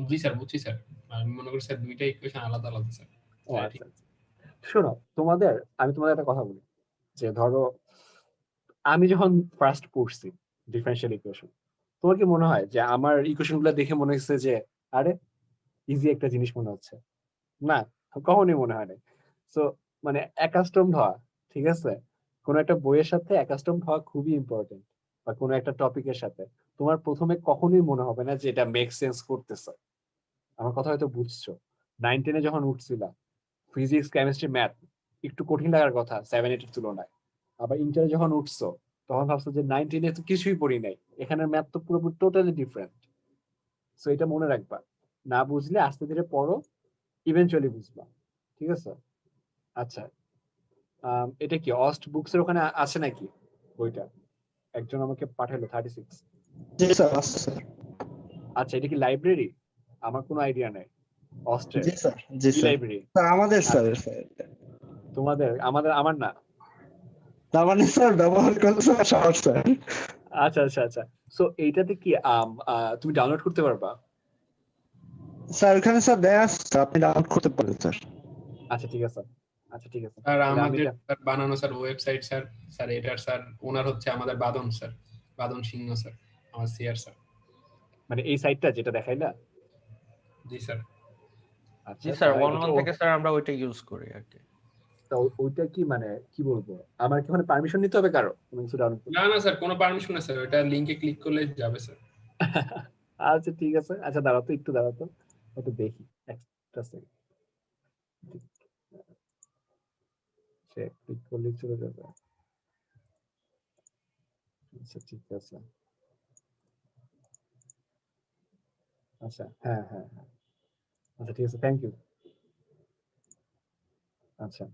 জি স্যার বুঝছি স্যার, আমি মনে করি স্যার দুইটা ইকুয়েশন আলাদা আলাদা স্যার। ও আচ্ছা আচ্ছা। শোনো, আমি তোমাদের একটা কথা বলি, যে ধরো আমি যখন ফার্স্ট পড়ছি ডিফারেন্সিয়াল ইকুয়েশন, তোমার কি মনে হয় যে আমার ইকুয়েশন গুলো দেখে মনে হচ্ছে যে আরে ইজি একটা জিনিস মনে হচ্ছে? না, কখনোই মনে হয় না। সো মানে অ্যাকাস্টমড হওয়া, ঠিক আছে, কোনো একটা বইয়ের সাথে অ্যাকাস্টমড হওয়া খুবই ইম্পর্টেন্ট, বা কোনো একটা টপিকের সাথে। তোমার প্রথমে কখনোই মনে হবে না যে এটা মেক সেন্স করতেছে। আমার কথা হয়তো বুঝছো। 9-10 যখন উঠছিলাম, ফিজিক্স কেমিস্ট্রি ম্যাথ একটু কঠিন লাগার কথা 7-8 এর তুলনায়, আবার ইন্টারে যখন উঠছো তখন ভাবছো যে 9-10 তো কিছুই পড়ি নাই, এখানের ম্যাথ তো পুরোপুরি টোটালি ডিফারেন্ট। সো এটা মনে রাখবা, না বুঝলে আস্তে ধীরে পড়ো, ইভেনচুয়ালি বুঝবা, ঠিক আছে? আচ্ছা, এটা কি অস্ট বুকস এর ওখানে আছে নাকি বইটা? একজন আমাকে পাঠালো 36। জি স্যার, আছে স্যার। আচ্ছা, এটা কি লাইব্রেরি? আমার কোনো আইডিয়া নাই অস্ট্রের জি স্যার, জি কি স্যার। লাইব্রেরি। স্যার আমাদের স্যার, আচ্ছা, স্যার তোমাদের, আমার না। তার মানে স্যার ব্যবহার করলে স্যার সহজ স্যার। আচ্ছা আচ্ছা আচ্ছা। সো এইটাতে কি তুমি ডাউনলোড করতে পারবা? স্যার ওখানে স্যার দেয়া আছে স্যার, আপনি ডাউনলোড করতে পারেন স্যার। আচ্ছা ঠিক আছে, আচ্ছা ঠিক আছে, স্যার তাহলে আমি আমাদের এটা, স্যার বানানো স্যার ওয়েবসাইট স্যার, স্যার এটার স্যার ওনার হচ্ছে আমাদের বাদন স্যার, বাদন সিংহ স্যার, আমার সিআর স্যার। মানে এই সাইটটা যেটা দেখাইলা? জি স্যার। আচ্ছা, জি স্যার, তাহলে ওয়ান এটা ওয়ান কি থেকে স্যার আমরা ওইটা ইউজ করি আর কি। তো ওইটা কি মানে কি বলবো, আমার কি মানে পারমিশন নিতে হবে কারো কোনো কিছু ডাউনলোড করতে? না না স্যার, কোনো পারমিশন না স্যার, ওটা লিংকে ক্লিক করলে যাবে স্যার। আচ্ছা ঠিক আছে, আচ্ছা দাঁড়াও তো, একটু দাঁড়াও তো, একটু দেখি একটা সেকেন্ড, সে ক্লিক করলে চলে যাবে। আচ্ছা ঠিক আছে, আচ্ছা হ্যাঁ হ্যাঁ হ্যাঁ আচ্ছা ঠিক আছে, থ্যাংক ইউ। আচ্ছা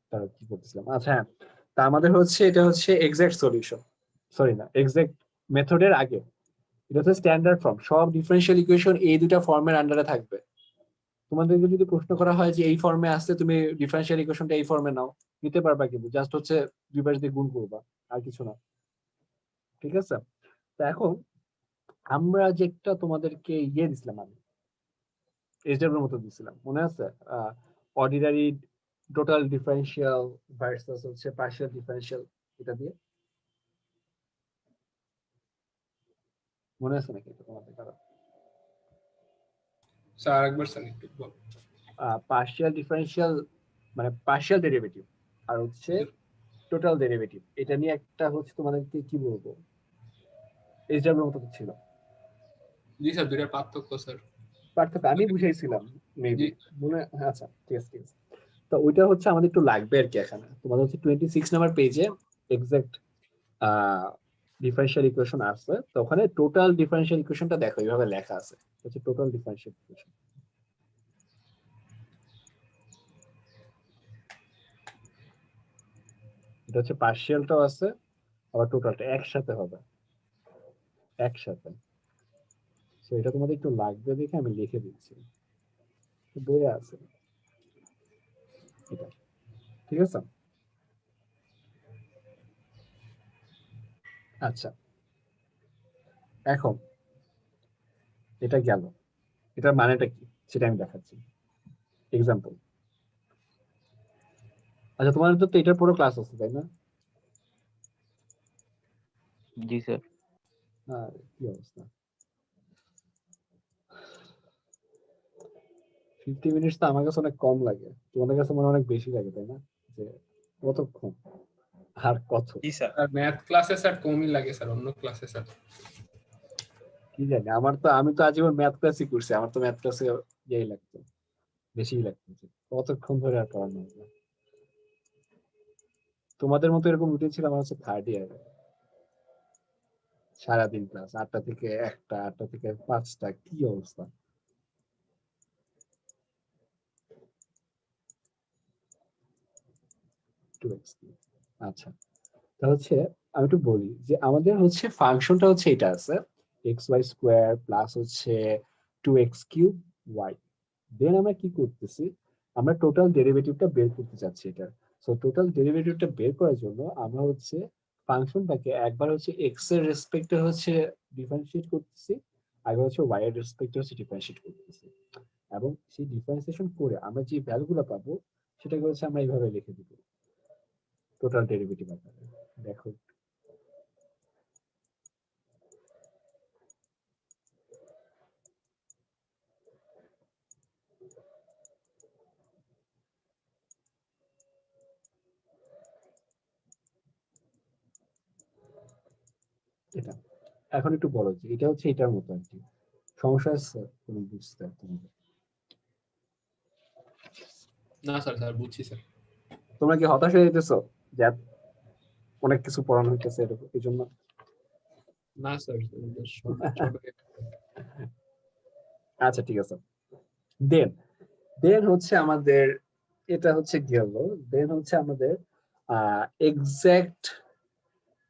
তাহলে কি করতেছিলাম, আচ্ছা হ্যাঁ, তা আমাদের হচ্ছে এটা হচ্ছে এক্সাক্ট সলিউশন, সরি না এক্সাক্ট মেথডের আগে, এটা হচ্ছে স্ট্যান্ডার্ড ফর্ম। সব ডিফারেনশিয়াল ইকুয়েশন এই দুটা ফর্মের আন্ডারে থাকবে। তোমাদেরকে যদি প্রশ্ন করা হয় যে এই ফর্মে আসছে, তুমি ডিফারেনশিয়াল ইকুয়েশনটা এই ফর্মে নাও, নিতে পারবা, কিন্তু জাস্ট হচ্ছে দুই পাশ দিয়ে গুণ করবা, আর কিছু না। ঠিক আছে, তো এখন আমরা যেটা তোমাদেরকে ইয়ে দিছিলাম, আমি এসডব্লিউর মতো দিছিলাম, মনে আছে? অর্ডিনারি টোটাল ডিফারেনশিয়াল ভার্সাস হচ্ছে পার্শিয়াল ডিফারেনশিয়াল, এটা দিয়ে মনে আছে নাকি এটা তোমাদের কারো? স্যার আরেকবার স্যার একটু বল। পার্শিয়াল ডিফারেনশিয়াল মানে পার্শিয়াল ডেরিভেটিভ আর হচ্ছে টোটাল ডেরিভেটিভ, এটা নিয়ে একটা হচ্ছে তোমাদেরকে কি বলবো, এসডব্লিউর মতো ছিল। জি স্যার, দুইটার পার্থক্য স্যার। পার্থক্য আমি বুঝাইছিলাম মেবি, মনে, আচ্ছা ঠিক আছে ঠিক আছে। তো ওইটা হচ্ছে আমাদের একটু লাগবে আর কি। এখানে তোমাদের হচ্ছে 26 নাম্বার পেজে এক্সাক্ট ডিফারেনশিয়াল ইকুয়েশন আছে, তো ওখানে টোটাল ডিফারেনশিয়াল ইকুয়েশনটা দেখো, এইভাবে লেখা আছে, হচ্ছে টোটাল ডিফারেনশিয়াল ইকুয়েশন। এটা হচ্ছে পার্শিয়ালটাও আছে, আবার টোটালটা একসাথে হবে, একসাথে। তো এটা তোমাদের একটু লাগবে দেখে আমি লিখে দিচ্ছি, বইয়ে আছে এটা। ঠিক আছে, আচ্ছা এখন এটা গেল, এটার মানেটা কি সেটা আমি দেখাচ্ছি এক্সাম্পল। আচ্ছা তোমাদের তো এটার পুরো ক্লাস আছে তাই না? জি স্যার। কি অবস্থা, 50 মিনিট তো আমার কাছে অনেক কম লাগে, তোমাদের কাছে মনে হয় অনেক বেশি লাগে তাই না? যে কতক্ষণ আর কত, স্যার ম্যাথ ক্লাসে স্যার কমই লাগে স্যার, অন্য ক্লাসে স্যার কি জানি। আমি তো আজীবন ম্যাথ ক্লাসই করছি, আমার তো ম্যাথ ক্লাসে ইয়েই লাগতো, বেশিই লাগতো, কতক্ষণ ধরে আর পড়ানো হবে। তোমাদের মতো এরকম রুটিন ছিল আমার হচ্ছে থার্ড ইয়ারে, সারাদিন ক্লাস, 8টা থেকে 1টা, 8টা থেকে 5টা, কি অবস্থা। আচ্ছা তা হচ্ছে আমি একটু বলি যে আমাদের হচ্ছে ফাংশনটা হচ্ছে এটা আছে xy² প্লাস হচ্ছে 2x³ y। দেন আমরা কি করতেছি, আমরা টোটাল ডেরিভেটিভটা বের করতে চাচ্ছি এটা। সো টোটাল ডেরিভেটিভটা বের করার জন্য আমরা হচ্ছে ফাংশনটাকে একবার হচ্ছে x এর রেসপেক্টে হচ্ছে ডিফারেন্সিয়েট করতেছি, আবার হচ্ছে y এর রেসপেক্টে হচ্ছে ডিফারেন্সিয়েট করতেছি, এবং সেই ডিফারেন্সিয়েশন করে আমরা যে ভ্যালুগুলো পাবো সেটাকে হচ্ছে আমরা এইভাবে লিখে দিব টোটাল ডেরিভেটিভ আকারে। দেখো এটা এখন একটু বড়, যে এটা হচ্ছে এটার মতো আর কি, সমস্যা আছে কোনো বুঝতে তোমাদের? না স্যার, স্যার বুঝছি স্যার। তোমরা কি হতাশ হয়ে যেতেছো যে অনেক কিছু পড়ানো হইতেছে এরকম এই জন্য? না স্যার, ছোট আচ্ছা ঠিক আছে, দেন দেন হচ্ছে আমাদের এটা হচ্ছে গেল, দেন হচ্ছে আমাদের এক্সাক্ট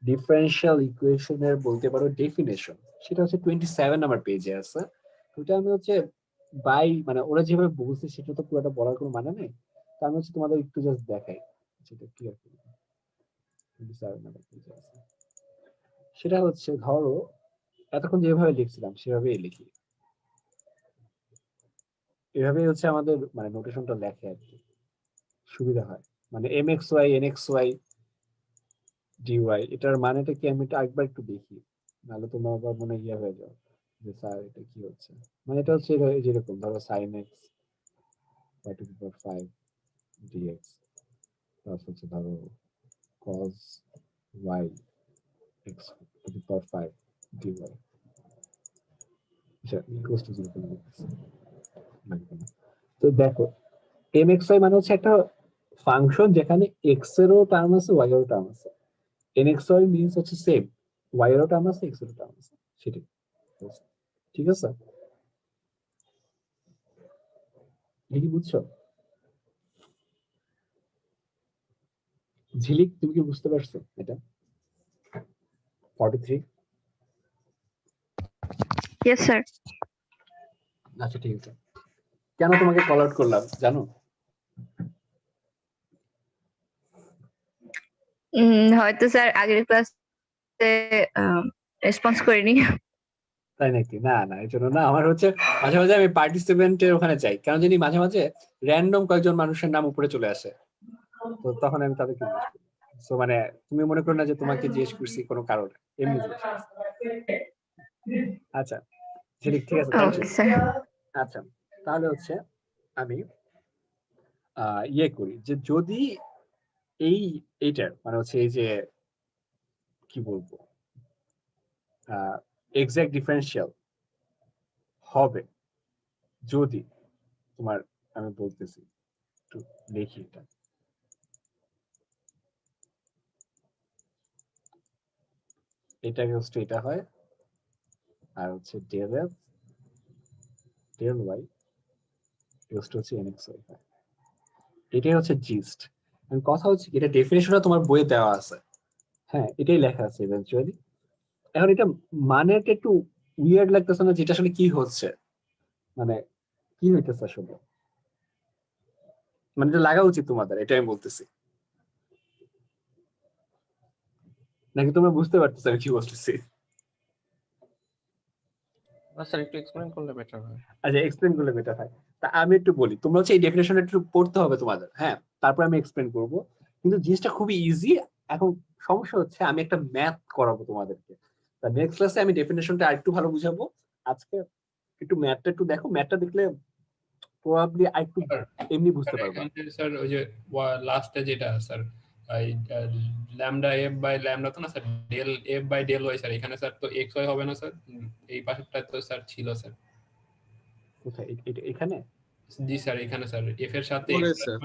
ডিফারেনশিয়াল ইকুয়েশনের বলতে পারো ডেফিনেশন, সেটা হচ্ছে 27 নাম্বার পেজে আছে। ওটা আমি হচ্ছে বাই মানে ওরা যেভাবে বলছে সেটা তো পুরোটা বলার কোনো মানে নেই, তো আমি হচ্ছে তোমাদের একটু জাস্ট দেখাই সেটা ক্লিয়ার করি। 27 নাম্বার পেজে আছে, সেটা হচ্ছে ধরো এতক্ষণ যেভাবে লিখছিলাম সেভাবেই লিখি, এভাবেই হচ্ছে আমাদের মানে নোটেশনটা লেখে আর কি, সুবিধা হয়। মানে mxy nxy dy, এটার মানেটা কি আমি এটা একবার একটু দেখি, নাহলে তোমরা আবার মনে ইয়ে হয়ে যাও যে স্যার এটা কি হচ্ছে। মানে এটা হচ্ছে যেরকম ধরো sin x y⁵ dx plus হচ্ছে ধরো cos y x⁵ dy, আচ্ছা ইকুয়াল টু 0 করে দিচ্ছি। তো দেখো mxy মানে হচ্ছে একটা ফাংশন যেখানে x এরও টার্ম আছে y এরও টার্ম আছে, nxy মিন্স হচ্ছে সেম y এরও টার্ম আছে x এরও টার্ম আছে, সেটাই। ঠিক আছে, এটা কি বুঝছো? ঝিলিক তুমি কি বুঝতে পারছো এটা? 43। Yes sir. আচ্ছা ঠিক আছে। কেন তোমাকে কল আউট করলাম জানো? হয়তো স্যার আগের ক্লাসে রেসপন্স করিনি। তাই নাকি? না না, এই জন্য না। আমার হচ্ছে মাঝে মাঝে আমি পার্টিসিপেন্টের ওখানে যাই, কেন জানি মাঝে মাঝে র্যান্ডম কয়েকজন মানুষের নাম উপরে চলে আসে, তো তখন আমি তাদেরকে জিজ্ঞেস করি। সো মানে তুমি মনে করো না যে তোমাকে জিজ্ঞেস করছি কোনো কারণে, এমনি জিজ্ঞেস করছি। আচ্ছা ঠিক আছে, থ্যাংক ইউ। Okay sir. আচ্ছা তাহলে হচ্ছে আমি ইয়ে করি যে যদি এইটার মানে হচ্ছে এই যে কি বলবো এক্সাক্ট ডিফারেন্সিয়াল হবে যদি তোমার, আমি বলতেছি একটু দেখি এটা। এটাকে হচ্ছে এটা হয় আর হচ্ছে ডেল এফ ডেল ওয়াই হচ্ছে এনএক্স ওয়াই হয়। এটাই হচ্ছে জিস্ট। কথা হচ্ছে কি, এটা ডেফিনেশনটা তোমার বইয়ে দেওয়া আছে, হ্যাঁ এটাই লেখা আছে ইভেন্চুয়ালি। এখন এটা মানেটা একটু উইয়ার্ড লাগতেছে না, যেটা আসলে কি হচ্ছে, মানে কি হইতেছে আসলে, মানে এটা লাগা উচিত তোমাদের, এটা আমি বলতেছি, নাকি তোমরা বুঝতে পারতেছো আমি কি বলতেছি? স্যার একটু এক্সপ্লেইন করলে বেটার হয়। আচ্ছা এক্সপ্লেন করলে বেটার হয়। তা আমি একটু বলি, তোমরা হচ্ছে এই ডেফিনেশনটা একটু পড়তে হবে তোমাদের, হ্যাঁ তারপর আমি এক্সপ্লেন করব। কিন্তু জিনিসটা খুবই ইজি। এখন সমস্যা হচ্ছে আমি একটা ম্যাথ করাবো তোমাদেরকে, তা নেক্সট ক্লাসে আমি ডেফিনেশনটা আরেকটু ভালো বুঝাবো। আজকে একটু ম্যাথটা একটু দেখো, ম্যাথটা দেখলে প্রবাবলি আরেকটু এমনি বুঝতে পারবা। স্যার ওই যে লাস্টে যেটা sir lambda F by lambda তো না sir, del F by del y sir, এখানে স্যার তো এক্স ওয়াই হবে না স্যার, এই পাশেরটা তো স্যার ছিল স্যার। কোথায়? এখানে? জি স্যার এখানে স্যার এফ এর সাথে পরে এক্স স্যার।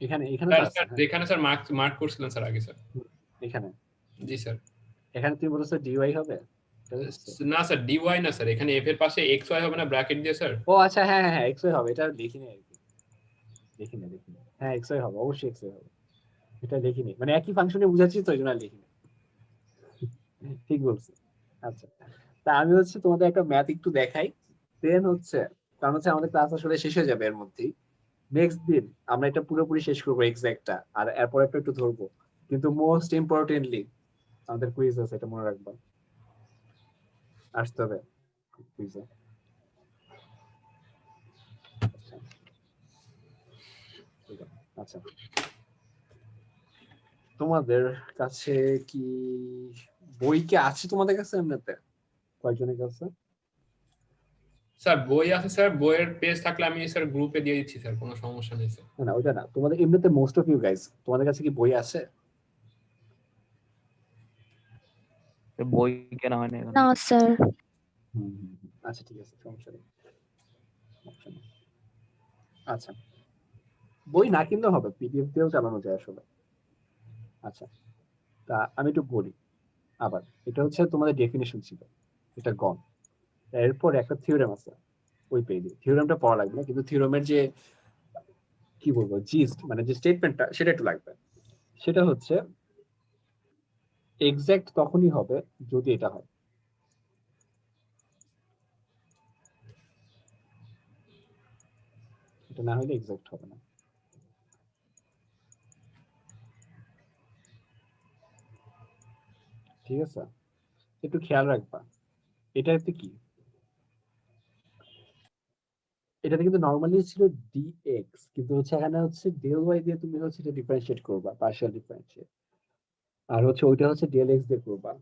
এখানে তো আছে, স্যার হ্যাঁ। যেখানে স্যার মার্ক করছিলেন স্যার আগে স্যার। এখানে? জি স্যার। এখানে তুমি বলছো ডিওয়াই হবে? না স্যার ডিওয়াই না স্যার, এখানে এফ এর পাশে এক্স ওয়াই হবে না ব্র্যাকেট দিয়ে স্যার। ও আচ্ছা, হ্যাঁ হ্যাঁ এক্স ওয়াই হবে, এটা লিখিনি আর কি, দেখিনি। হ্যাঁ এক্স ওয়াই হবে, অবশ্যই এক্স ওয়াই হবে, এটা লিখিনি, মানে একই ফাংশনে বুঝাচ্ছি তো এই জন্য লিখিনি। ঠিক বলছি। আচ্ছা তা আমি হচ্ছে তোমাদের একটা ম্যাথ একটু দেখাই, দেন হচ্ছে কারণ হচ্ছে আমাদের ক্লাস আসলে শেষ হয়ে যাবে এর মধ্যেই। নেক্সট দিন আমরা এটা পুরোপুরি শেষ করবো এক্সাক্টটা, আর এরপর একটু ধরবো। কিন্তু মোস্ট ইম্পর্টেন্টলি আমাদের কুইজ আছে, এটা মনে রাখবা, আসতে হবে কুইজে। আচ্ছা তোমাদের কাছে কি বই কি আছে তোমাদের কাছে? এমনিতে কয়জনের কাছে? স্যার বই আছে স্যার, বইয়ের পেজ থাকলে আমি স্যার গ্রুপে দিয়ে দিচ্ছি স্যার, কোনো সমস্যা নেই স্যার। না ওইটা না, তোমাদের এমনিতে মোস্ট অফ ইউ গাইস তোমাদের কাছে কি বই আছে? বই কেনা হয় না না স্যার। আচ্ছা ঠিক আছে, সমস্যা নেই। আচ্ছা বই না কিনলেও হবে, পিডিএফ দিয়েও চালানো যায় আসলে। আচ্ছা তা আমি একটু বলি আবার, এটা হচ্ছে তোমাদের ডেফিনেশন ছিল, এটা গন। এরপর একটা থিওরেম আছে ওই পেজে, থিওরেমটা পড়া লাগবে না, কিন্তু থিওরেমের যে কি বলবো জিস্ট মানে যে স্টেটমেন্টটা সেটা একটু লাগবে। সেটা হচ্ছে এক্সাক্ট তখনই হবে যদি এটা হয়, এটা না হলে এক্সাক্ট হবে না। ঠিক আছে, একটু খেয়াল রাখবা। এটাতে কি, এটাতে কিন্তু নরমালি ছিল ডিএক্স, কিন্তু হচ্ছে এখানে হচ্ছে ডেল ওয়াই দিয়ে তুমি হচ্ছে এটা ডিফারেন্সিয়েট করবা, পার্শিয়াল ডিফারেন্সিয়েট, আর হচ্ছে ওইটা হচ্ছে ডেল এক্স দিয়ে করবা,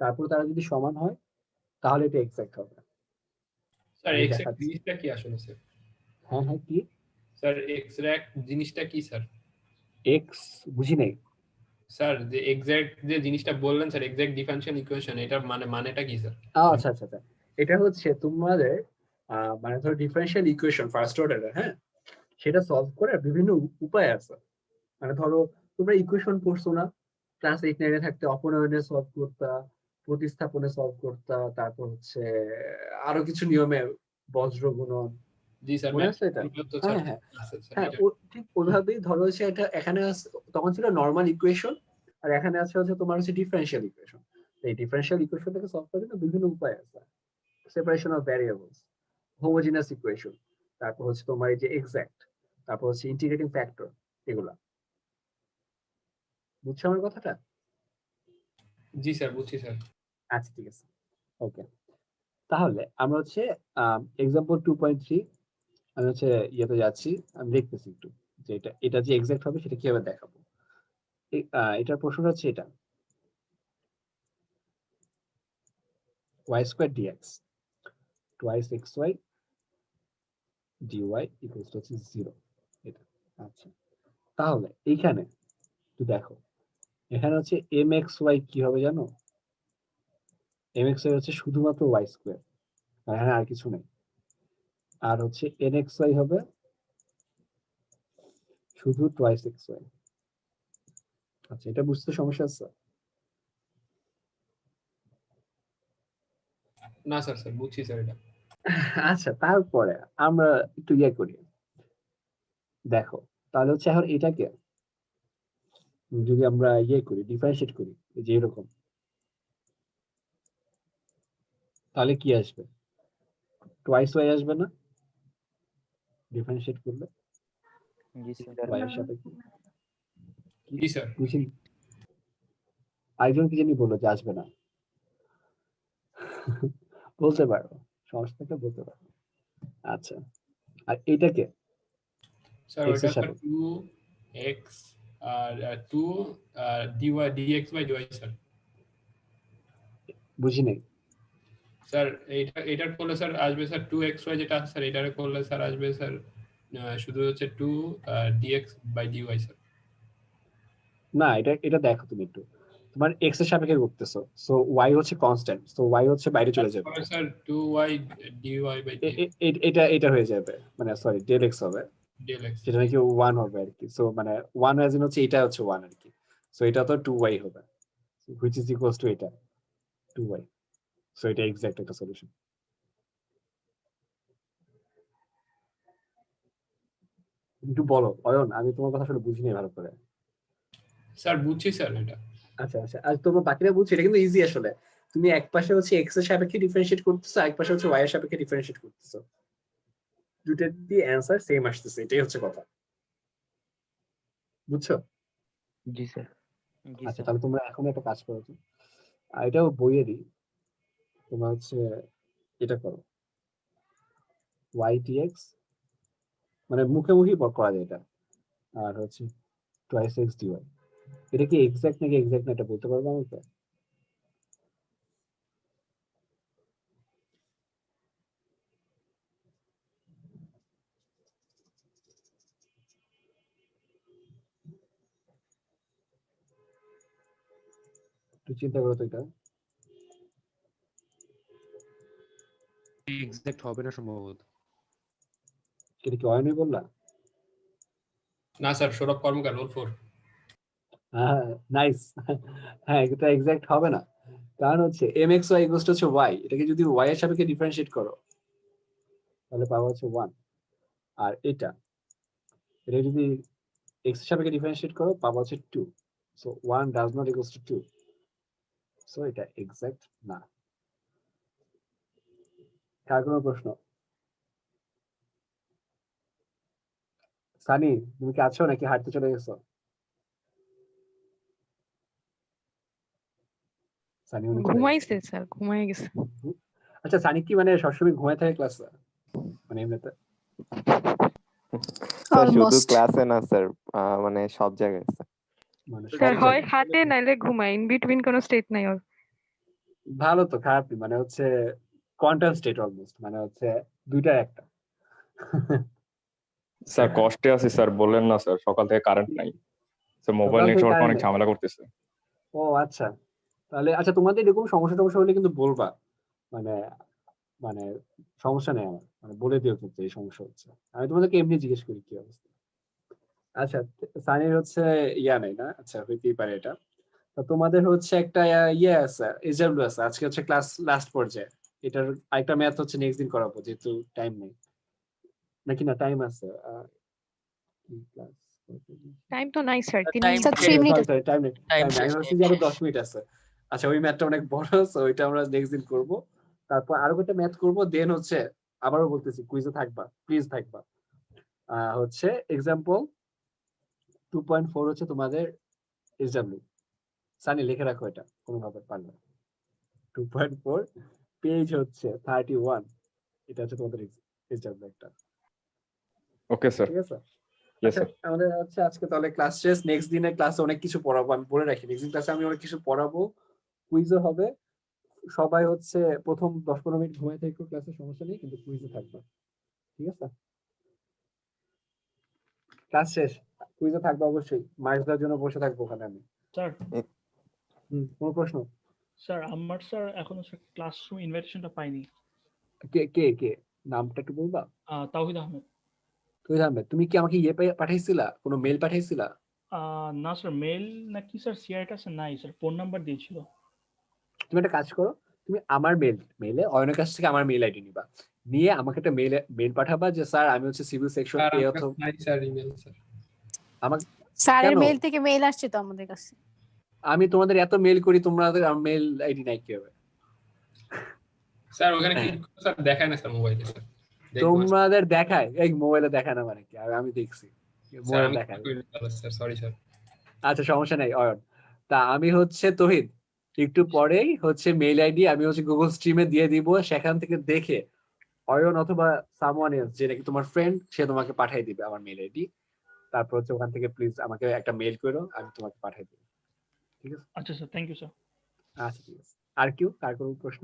তারপর তারা যদি সমান হয় তাহলে এটা এক্সাক্ট হবে। স্যার আমি এক্সাক্ট দেখাচ্ছি। জিনিসটা কি আসলে স্যার? হ্যাঁ হ্যাঁ কি? স্যার এক্সাক্ট জিনিসটা কি স্যার? এক্স বুঝি নাই। স্যার যে এক্সাক্ট যে জিনিসটা বললেন স্যার, এক্সাক্ট ডিফারেনশিয়াল ইকুয়েশন, এটার মানেটা কি স্যার? আচ্ছা আচ্ছা আচ্ছা, এটা হচ্ছে তোমাদের মানে ধরো ডিফারেন্সিয়াল ইকুয়েশন ফার্স্ট অর্ডারে, হ্যাঁ সেটা সলভ করে বিভিন্ন উপায় আছে। মানে ধরো তোমরা ইকুয়েশন পড়ছো না ক্লাস 8-9 থাকতে, অপনয়নে সলভ করতা, প্রতিস্থাপনে সলভ করতা, তারপর হচ্ছে আরো কিছু নিয়মে বজ্র গুণন, জি স্যার মনে আছে এটা? তো হ্যাঁ স্যার হ্যাঁ আছে স্যার হ্যাঁ এটা। ঠিক ওইভাবেই ধরো হচ্ছে এটা এখানে তখন ছিল নর্মাল ইকুয়েশন, আর এখানে আছে হচ্ছে তোমার হচ্ছে ডিফারেনশিয়াল ইকুয়েশন। এই ডিফারেনশিয়াল ইকুয়েশনটাকে সলভ করার জন্য বিভিন্ন উপায় আছে। Separation of variables, homogeneous equation, তারপর হচ্ছে তোমার এই যে এক্সাক্ট, তারপর হচ্ছে ইন্টিগ্রেটিং ফ্যাক্টর, এগুলা। বুঝছো আমার কথাটা? জি স্যার বুঝছি স্যার। আচ্ছা ঠিক আছে, ওকে। তাহলে আমরা হচ্ছে এক্সাম্পল 2.3 আমি হচ্ছে ইয়েতে যাচ্ছি, আমি দেখতেছি একটু যে এটা যে এক্সাক্ট হবে সেটা কিভাবে দেখাবো। এটার প্রশ্নটা হচ্ছে এটা, y square dx twice xy dy equals to 0, এটা। আচ্ছা, তাহলে এইখানে একটু দেখো, এখানে হচ্ছে mxy কি হবে জানো? mxy হচ্ছে শুধুমাত্র y স্কয়ার, আর এখানে আর কিছু নেই। আর হচ্ছে nxy হবে শুধু twice xy। আচ্ছা, এটা বুঝতে সমস্যা আছে? না স্যার স্যার বুঝছি স্যার এটা। আচ্ছা, তারপরে আমরা একটু ইয়ে করি, দেখো তাহলে হচ্ছে এখন এটাকে যদি আমরা ইয়ে করি, ডিফারেন্সিয়েট করি যে এরকম, তাহলে কি আসবে? টুয়াইস ওয়াই আসবে না ডিফারেন্সিয়েট করলে? জি স্যার। ওয়াই এর সাপেক্ষে জি স্যার। বুঝিনি, আরেকজন কি জানি বললো যে আসবে না। বলতে পারো, সমস্যা থাকলে বলতে পারো। আচ্ছা, আর এইটাকে স্যার x ওটা এর স্যার সাপেক্ষে 2x আর 2 dy dx by dy sir. বুঝি নাই। স্যার এটার করলে স্যার আসবে স্যার 2xy যেটা আছে স্যার, এটার করলে স্যার আসবে স্যার শুধু হচ্ছে 2 dx বাই dy স্যার। না, এটা দেখো তুমি একটু, তোমার x এর সাপেক্ষে করতেছো, সো y হচ্ছে কনস্ট্যান্ট, সো y হচ্ছে বাইরে চলে যাবে। তারপরে sir 2y dy by dx এটা হয়ে যাবে, মানে সরি ডেল x হবে, del x। সেটা নাকি 1 হবে আর কি। সো মানে 1 অ্যাজ ইন হচ্ছে এটা হচ্ছে 1 আর কি। সো এটা তো 2y হবে, which is equals to এটা 2y। সো এটা এক্সাক্ট একটা সলিউশন। একটু বলো অয়ন, আমি তোমার কথা আসলে বুঝিনি ভালো করে। স্যার বুঝছি স্যার এটা। আচ্ছা আচ্ছা, আর তোমরা বাকিরা বুঝছো? এটা কিন্তু ইজি আসলে। তুমি এক পাশে হচ্ছে x এর সাপেক্ষে ডিফারেন্সিয়েট করতেছো, এক পাশে হচ্ছে y এর সাপেক্ষে ডিফারেন্সিয়েট করতেছো, দুটোর দিয়ে অ্যানসার সেম আসতেছে, এটাই হচ্ছে কথা। বুঝছো? জি স্যার। জি আচ্ছা, স্যার। তাহলে তোমরা এখন একটা কাজ করো তো, আর এটাও বইয়েরই, তোমরা হচ্ছে এটা করো y dx, মানে মুখে করা যায় এটা, আর হচ্ছে twice x dy। এটা কি এক্সাক্ট নাকি এক্সাক্ট না এটা বলতে পারবো আমাকে? একটু চিন্তা করো তো, এটা এক্সাক্ট হবে না সম্ভবত। এটা কি অয়নই বললা? না স্যার সৌরভ কর্মকার রোল 4। হ্যাঁ, নাইস। হ্যাঁ, এটা এক্সাক্ট হবে না, কারণ হচ্ছে mxy ইকুয়ালস টু হচ্ছে y, এটাকে যদি y এর সাপেক্ষে ডিফারেন্সিয়েট করো তাহলে পাবো হচ্ছে 1, আর এটা যদি x এর সাপেক্ষে ডিফারেন্সিয়েট করো পাবো হচ্ছে 2। So 1 does not equals to 2, so এটা এক্সাক্ট না। কার কোনো প্রশ্ন? সানি, তুমি কি আছো নাকি হাঁটতে চলে গেছো? সানি উনি ঘুমাইছে স্যার, ঘুমাই গেছে। আচ্ছা, সানি কি মানে সবসময় ঘুমায় থাকে ক্লাসে, মানে এমনিতে? স্যার শুধু অলমোস্ট। ক্লাসে না স্যার, মানে সব জায়গায় স্যার। মানে স্যার সব হয় জায়গায়? হাতে নাইলে ঘুমায়, ইন বিটুইন কোনো স্টেট নাই ওর। ভালো তো, খারাপ না, মানে হচ্ছে কোয়ান্টাম স্টেট অলমোস্ট, মানে হচ্ছে দুইটার একটা। স্যার কষ্টে আছি স্যার, বললেন না স্যার, সকাল থেকে কারেন্ট নাই, স্যার মোবাইল সকাল থেকে নেটওয়ার্ক কারেন্ট অনেক নেই? ঝামেলা করতেছে। ও আচ্ছা, তাহলে আচ্ছা তোমাদের এরকম সমস্যা হলে কিন্তু বলবা, মানে মানে সমস্যা নেই আমার, মানে বলে দিও কিন্তু এই সমস্যা হচ্ছে, আমি তোমাদেরকে এমনি জিজ্ঞেস করি কি অবস্থা। আচ্ছা, সানির হচ্ছে ইয়া নেই না, আচ্ছা হইতেই পারে এটা। তো তোমাদের হচ্ছে একটা ইয়ে আছে, এসডব্লিউ আছে, আজকে হচ্ছে ক্লাস লাস্ট পর্যায়ে, এটার আরেকটা ম্যাথ হচ্ছে নেক্সট দিন করাবো যেহেতু টাইম নেই। নাকি না টাইম আছে? কি ক্লাস টাইম তো নাই sir, 3 sir minute. 3 minute sorry time নেই। টাইম আমি শেষ ভাবছি যে আরো 10 মিনিট আছে। আচ্ছা ওই ম্যাথটা অনেক বড়, সো ওইটা আমরা নেক্সট দিন করব। তারপর আরো একটা ম্যাথ করব, দেন হচ্ছে আবারও বলতেছি কুইজে থাকবা, প্লিজ থাকবা। হচ্ছে এক্সাম্পল 2.4 হচ্ছে তোমাদের এসডব্লিউ। সানি লিখে রাখো এটা কোনোভাবে পারলে। 2.4 পেজ হচ্ছে 31, এটা হচ্ছে তোমাদের এসডব্লিউ একটা। Okay sir. ঠিক আছে? ইয়েস আচ্ছা স্যার। আমাদের হচ্ছে আজকে তাহলে ক্লাস শেষ। নেক্সট দিনে ক্লাসে অনেক কিছু পড়াবো, আমি বলে রাখি। নেক্সট ক্লাসে আমি অনেক কিছু পড়াবো, কুইজও হবে। সবাই হচ্ছে প্রথম 10-15 মিনিট ঘুমাই থাকো ক্লাসে, সমস্যা নেই, কিন্তু কুইজে থাকবে। ঠিক আছে? ক্লাস শেষ, কুইজে থাকবে অবশ্যই। মার্কস দেওয়ার জন্য বসে থাকবো ওখানে আমি। স্যার কোনো প্রশ্ন? স্যার আমার স্যার এখনো ক্লাসরুম ইনভাইটেশনটা পাইনি। কে কে কে নামটা একটু বলবা? তাওহিদ আহমেদ। তুই আহমেদ, তুমি কি আমাকে পাঠাইছিলা, কোনো মেল পাঠাইছিলা? না স্যার, মেল নাকি স্যার সিআইটা স্যার নাই স্যার, ফোন নাম্বার দিয়েছিল। তুমি একটা কাজ করো, তুমি আমার মেলে অয়নের কাছ থেকে আমার মেল আইডি নিবা, নিয়ে আমাকে একটা মেল পাঠাবা যে স্যার আমি হচ্ছে সিভিল সেকশন এ অথবা নাই স্যার ইমেল স্যার। আমাকে স্যারের মেল থেকে মেল আসছে তো আমাদের কাছে। আমি তোমাদের এত মেল করি, তোমাদের মেল আইডি নাই কি হবে? স্যার ওখানে কি স্যার দেখায় না স্যার মোবাইলে স্যার। তোমাদের দেখায়? এই মোবাইলে দেখায় না মানে কি? আমি দেখছি মোবাইলে দেখায়। Sir sorry sir. আচ্ছা সমস্যা নাই অয়ন। তা আমি হচ্ছে তহিদ একটু পরেই হচ্ছে মেল আইডি আমি হচ্ছে গুগল স্ট্রিমে দিয়ে দিব, সেখান থেকে দেখে অয়ন অথবা সামওয়ান এলস যে নাকি তোমার ফ্রেন্ড, সে তোমাকে পাঠিয়ে দিবে আমার মেল আইডি। তারপর হচ্ছে ওখান থেকে প্লিজ আমাকে একটা মেল করো, আমি তোমাকে পাঠিয়ে দেব। ঠিক আছে? আচ্ছা স্যার, থ্যাংক ইউ স্যার। আচ্ছা ঠিক আছে। আর কেউ, কার কোনো প্রশ্ন?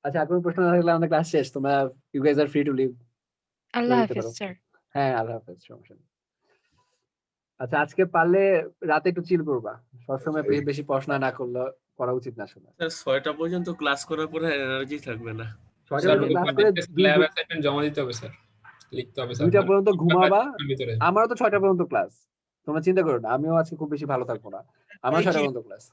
আচ্ছা আর কোনো প্রশ্ন না থাকলে আমাদের ক্লাস শেষ। তোমরা you guys are free to leave. আল্লাহ হাফেজ স্যার। হ্যাঁ আল্লাহ হাফেজ, সমস্যা নেই। আচ্ছা আজকে পারলে রাতে একটু চিল করবা, সবসময় বেশি পড়াশোনা না করলে করা উচিত না আসলে। স্যার 6টা পর্যন্ত ক্লাস করার পরে এনার্জি থাকবে না। 6টা পর্যন্ত ক্লাস করে ল্যাব অ্যাসাইনমেন্ট জমা দিতে হবে স্যার, লিখতে হবে স্যার। 2টা পর্যন্ত ঘুমাবা। আমারও তো 6টা পর্যন্ত ক্লাস, তোমরা চিন্তা করো না। আমিও আজকে খুব বেশি ভালো থাকবো না, আমার 6টা পর্যন্ত ক্লাস।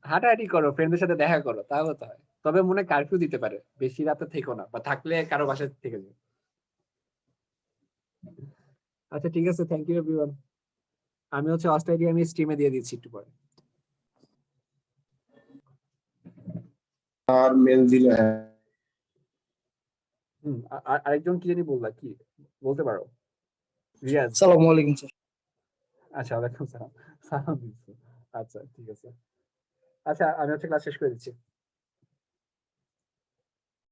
হাঁটাহাঁটি করো, ফ্রেন্ডদের সাথে দেখা করো, তাহলে তো হয়। তবে মনে কারফিউ দিতে পারে, বেশি রাতে থেকো না, বা থাকলে কারো বাসায় থেকে যাও। আচ্ছা ঠিক আছে, থ্যাংক ইউ এভরিওয়ান। আমি হচ্ছে অস্ট্রেলিয়া আমি স্ট্রিমে দিয়ে দিচ্ছি একটু পরে। আর মেল দিলে আরেকজন কি জানি বললা, কি বলতে পারো? রিয়াজ। আসসালামু আলাইকুম স্যার। আচ্ছা ওয়ালাইকুম সালাম। সালাম দিচ্ছি। আচ্ছা ঠিক আছে। আচ্ছা আমি হচ্ছে ক্লাস শেষ করে দিচ্ছি।